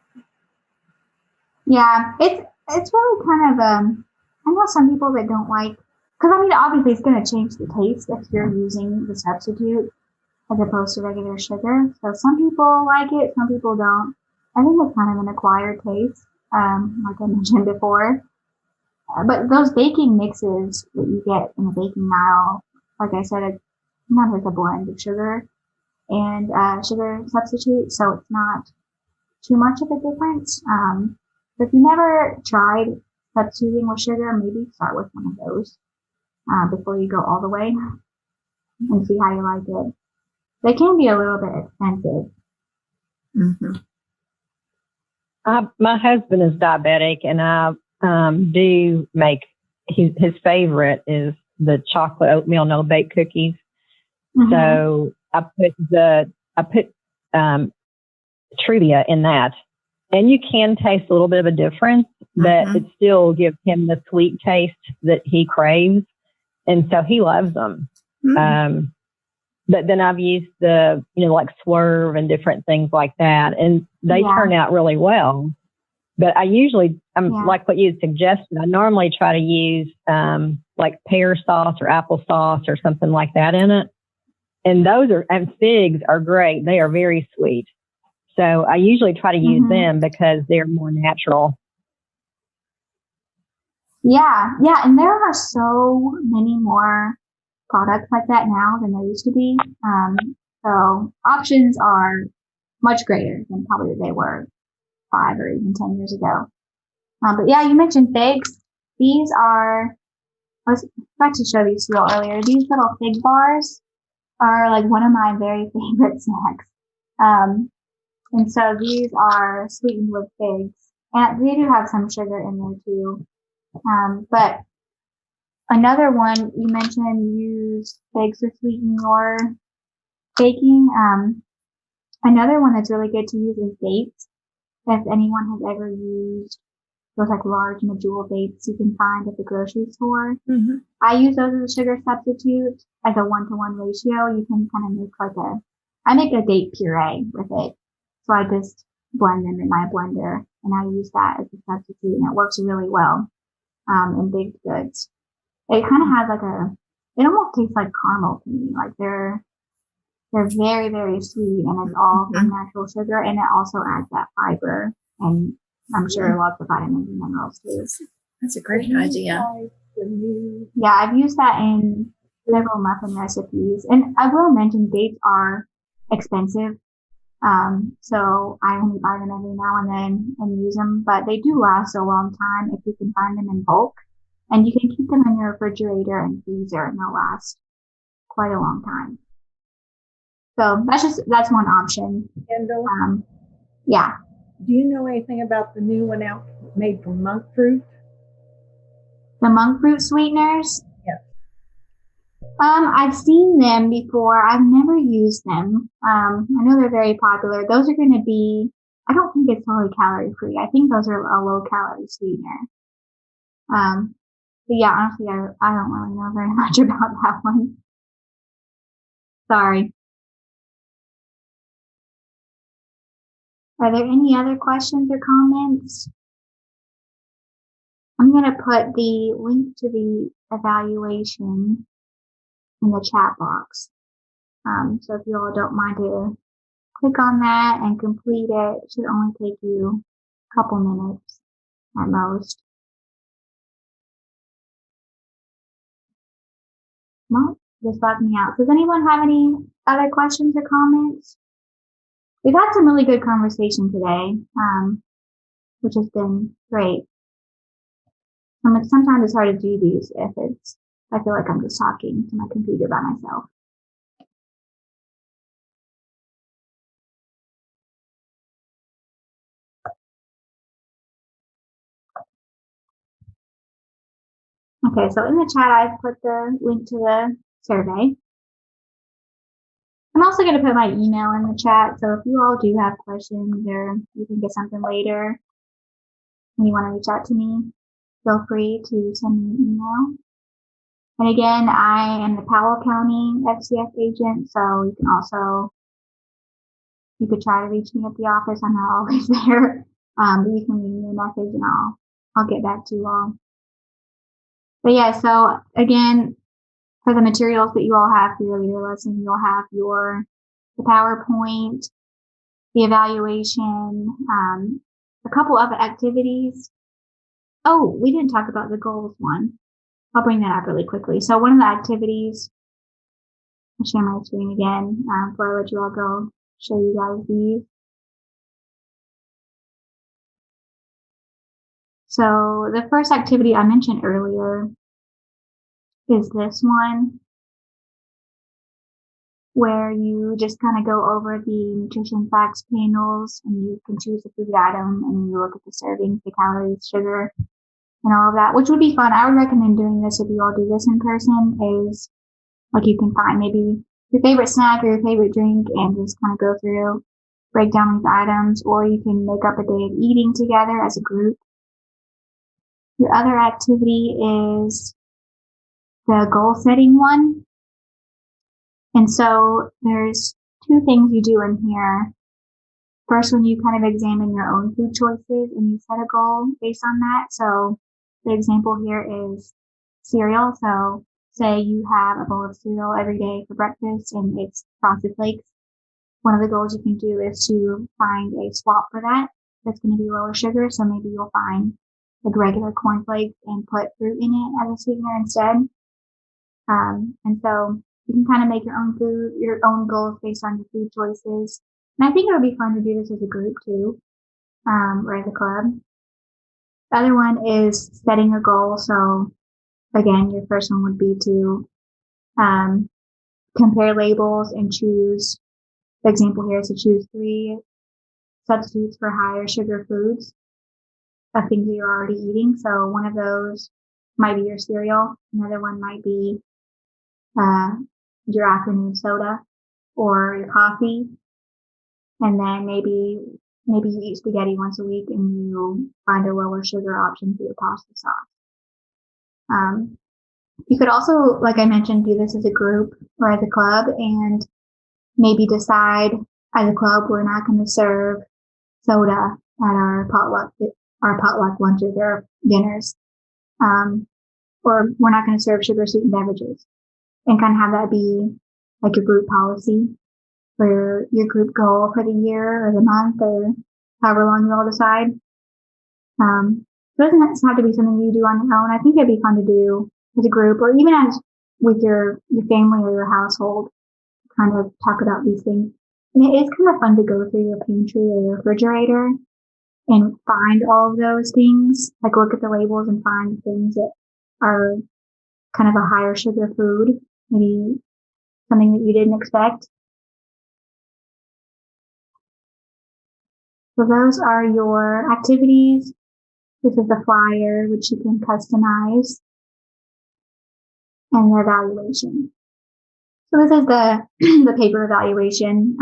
Yeah, it's really kind of I know some people that don't like, because I mean obviously it's going to change the taste if you're using the substitute as opposed to regular sugar. So some people like it, some people don't. I think it's kind of an acquired taste, like I mentioned before. But those baking mixes that you get in the baking aisle, like I said, it's not like a blend of sugar and sugar substitute, so it's not too much of a difference. But if you never tried substituting with sugar, maybe start with one of those before you go all the way and see how you like it. They can be a little bit expensive. Mm-hmm. My husband is diabetic, and I do make his favorite is the chocolate oatmeal no bake cookies. Mm-hmm. So I put Truvia in that, and you can taste a little bit of a difference, but it still gives him the sweet taste that he craves, and so he loves them. Mm-hmm. But then I've used the like Swerve and different things like that, and they turn out really well. But I usually, like what you suggested, I normally try to use like pear sauce or applesauce or something like that in it. And and figs are great. They are very sweet. So I usually try to use them because they're more natural. Yeah. And there are so many more products like that now than there used to be. So options are much greater than probably they were 5 or even 10 years ago. But yeah, you mentioned figs. These are, I was about to show these to you all earlier. These little fig bars are like one of my very favorite snacks. And so these are sweetened with figs. And they do have some sugar in there too. But another one, you mentioned use figs to sweeten your baking. Another one that's really good to use is dates. If anyone has ever used those like large medjool dates you can find at the grocery store. Mm-hmm. I use those as a sugar substitute as a 1-to-1 ratio. You can kind of make I make a date puree with it. So I just blend them in my blender and I use that as a substitute and it works really well, in baked goods. It kind of has it almost tastes like caramel to me. Like they're very, very sweet and it's all from natural sugar and it also adds that fiber and I'm sure lots of vitamins and minerals too. That's a great idea. Yeah, I've used that in several muffin recipes. And I will mention dates are expensive. So I only buy them every now and then and use them, but they do last a long time if you can find them in bulk. And you can keep them in your refrigerator and freezer and they'll last quite a long time. So that's one option. Kendall, yeah. do you know anything about the new one out made from monk fruit? The monk fruit sweeteners? Yes. I've seen them before. I've never used them. I know they're very popular. Those are going to be, I don't think it's totally calorie free. I think those are a low calorie sweetener. But yeah, honestly, I don't really know very much about that one. Sorry. Are there any other questions or comments? I'm going to put the link to the evaluation in the chat box. So if you all don't mind to click on that and complete it, it should only take you a couple minutes at most. Well, just log me out. Does anyone have any other questions or comments? We've had some really good conversation today, which has been great. Sometimes it's hard to do these if I feel like I'm just talking to my computer by myself. Okay, so in the chat, I've put the link to the survey. I'm also going to put my email in the chat. So if you all do have questions or you think of something later and you want to reach out to me, feel free to send me an email. And again, I am the Powell County FCF agent, so you could try to reach me at the office. I'm not always there, but you can leave me a message and I'll get back to you all. But yeah, so again, for the materials that you all have for your leader lesson, you'll have the PowerPoint, the evaluation, a couple of activities. Oh, we didn't talk about the goals one. I'll bring that up really quickly. So one of the activities, I'll share my screen again before I let you all go, show you guys these. So the first activity I mentioned earlier is this one, where you just kind of go over the nutrition facts panels and you can choose a food item and you look at the servings, the calories, sugar, and all of that, which would be fun. I would recommend doing this if you all do this in person. Is like you can find maybe your favorite snack or your favorite drink and just kind of go through, break down these items, or you can make up a day of eating together as a group. Your other activity is the goal setting one. And so there's two things you do in here. First, when you kind of examine your own food choices and you set a goal based on that. So the example here is cereal. So say you have a bowl of cereal every day for breakfast and it's Frosted Flakes. One of the goals you can do is to find a swap for that that's going to be lower sugar. So maybe you'll find like regular cornflakes and put fruit in it as a sweetener instead. And so you can kind of make your own goals based on your food choices. And I think it would be fun to do this as a group too, or as a club. The other one is setting a goal. So again, your first one would be to compare labels and choose. The example here is to choose 3 substitutes for higher sugar foods of things that you're already eating. So one of those might be your cereal. Another one might be your afternoon soda or your coffee. And then maybe you eat spaghetti once a week and you find a lower sugar option for your pasta sauce. You could also, like I mentioned, do this as a group or as a club and maybe decide as a club we're not going to serve soda at our potluck lunches or dinners. Or we're not going to serve sugar sweetened beverages, and kind of have that be like your group policy for your group goal for the year or the month or however long you all decide. It doesn't have to be something you do on your own. I think it'd be fun to do as a group or even as with your family or your household, kind of talk about these things. And it is kind of fun to go through your pantry or your refrigerator and find all of those things, like look at the labels and find things that are kind of a higher sugar food, maybe something that you didn't expect. So those are your activities. This is the flyer, which you can customize, and the evaluation. So this is the paper evaluation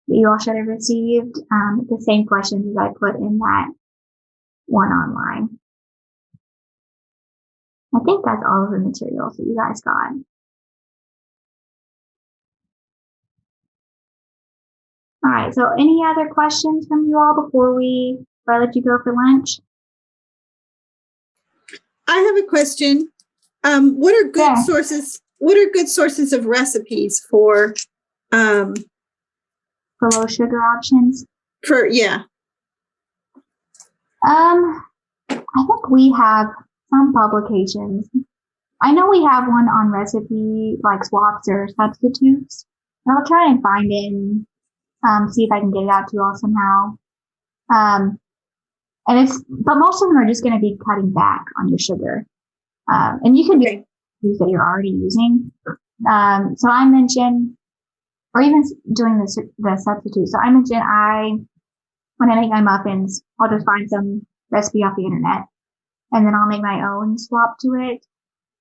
that you all should have received. The same questions as I put in that one online. I think that's all of the materials that you guys got. All right, so any other questions from you all before I let you go for lunch? I have a question. What are good sources? What are good sources of recipes for low sugar options? I think we have some publications. I know we have one on recipe like swaps or substitutes. And I'll try and find it and see if I can get it out to you all somehow. But most of them are just going to be cutting back on your sugar. And you can do things that you're already using. So I mentioned, or even doing the substitute. So I mentioned when I make my muffins, I'll just find some recipe off the internet and then I'll make my own swap to it.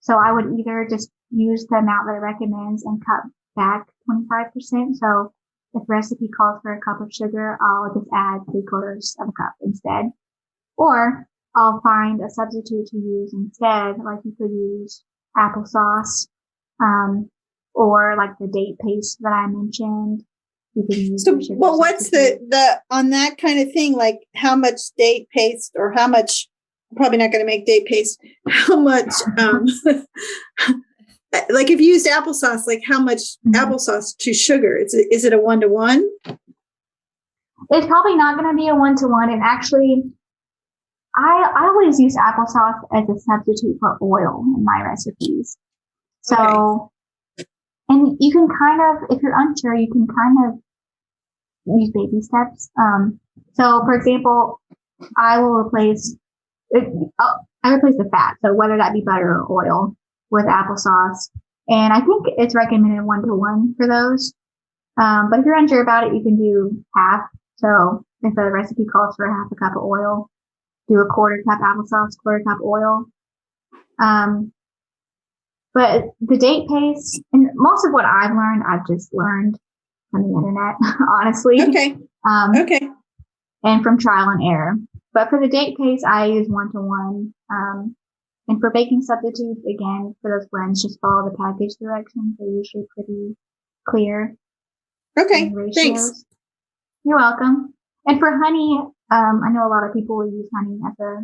So I would either just use the amount that it recommends and cut back 25%. So if the recipe calls for a cup of sugar, I'll just add 3/4 of a cup instead. Or I'll find a substitute to use instead, like you could use applesauce, or like the date paste that I mentioned. You can use So, the sugar well, what's substitute. the on that kind of thing? Like how much date paste or how much? I'm probably not going to make date paste. How much? Like if you used applesauce, like how much applesauce to sugar? Is it a 1-to-1? It's probably not going to be a 1-to-1. And actually, I always use applesauce as a substitute for oil in my recipes. So, and you can kind of, if you're unsure, you can kind of use baby steps. So for example, I will replace the fat. So whether that be butter or oil with applesauce. And I think it's recommended 1-to-1 for those. But if you're unsure about it, you can do half. So if the recipe calls for half a cup of oil, do a 1/4 cup applesauce, 1/4 cup oil. But the date paste, and most of what I've just learned from the internet, honestly. Okay. Okay. And from trial and error. But for the date paste, I use 1-to-1. And for baking substitutes, again, for those blends, just follow the package directions. They're usually pretty clear. Okay. Thanks. You're welcome. And for honey, I know a lot of people will use honey as a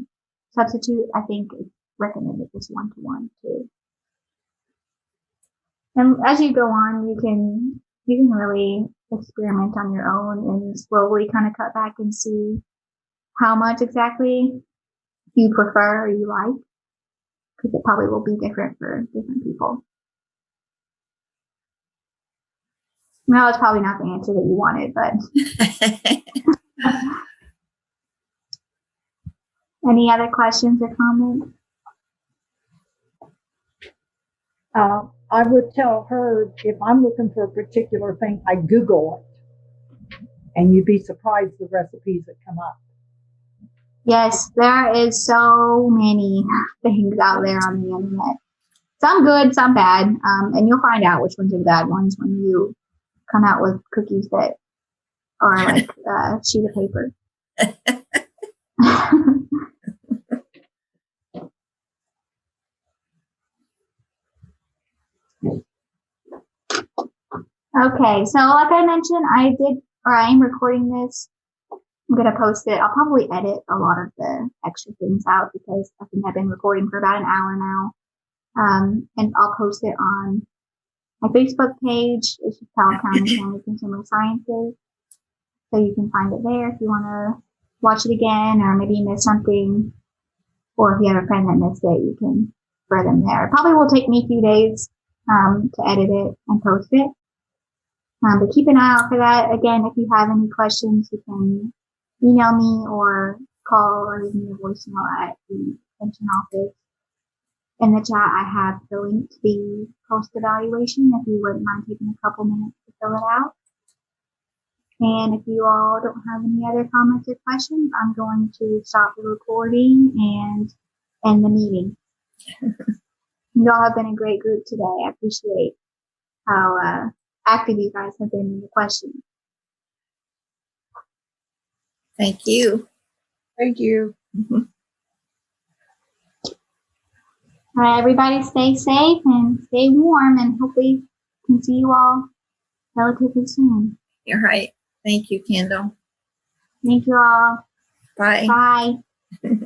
substitute. I think it's recommended just 1-to-1 too. And as you go on, you can really experiment on your own and slowly kind of cut back and see how much exactly you prefer or you like, because it probably will be different for different people. No, it's probably not the answer that you wanted, but any other questions or comments? I would tell her if I'm looking for a particular thing, I Google it, and you'd be surprised the recipes that come up. Yes, there is so many things out there on the internet. Some good, some bad, and you'll find out which ones are the bad ones when you come out with cookies that are like a sheet of paper. Okay, so like I mentioned, I am recording this. I'm going to post it. I'll probably edit a lot of the extra things out because I think I've been recording for about an hour now. And I'll post it on my Facebook page. It's just Powell County Family Consumer Sciences. So you can find it there if you want to watch it again, or maybe you missed something. Or if you have a friend that missed it, you can refer them there. It probably will take me a few days to edit it and post it. But keep an eye out for that. Again, if you have any questions, you can email me or call or leave me a voicemail at the extension office. In the chat, I have the link to the post evaluation if you wouldn't mind taking a couple minutes to fill it out. And if you all don't have any other comments or questions, I'm going to stop the recording and end the meeting. You all have been a great group today. I appreciate how active you guys have been in the questions. Thank you. Thank you. Mm-hmm. All right, everybody stay safe and stay warm, and hopefully can see you all relatively soon. You're right. Thank you, Kendall. Thank you all. Bye. Bye.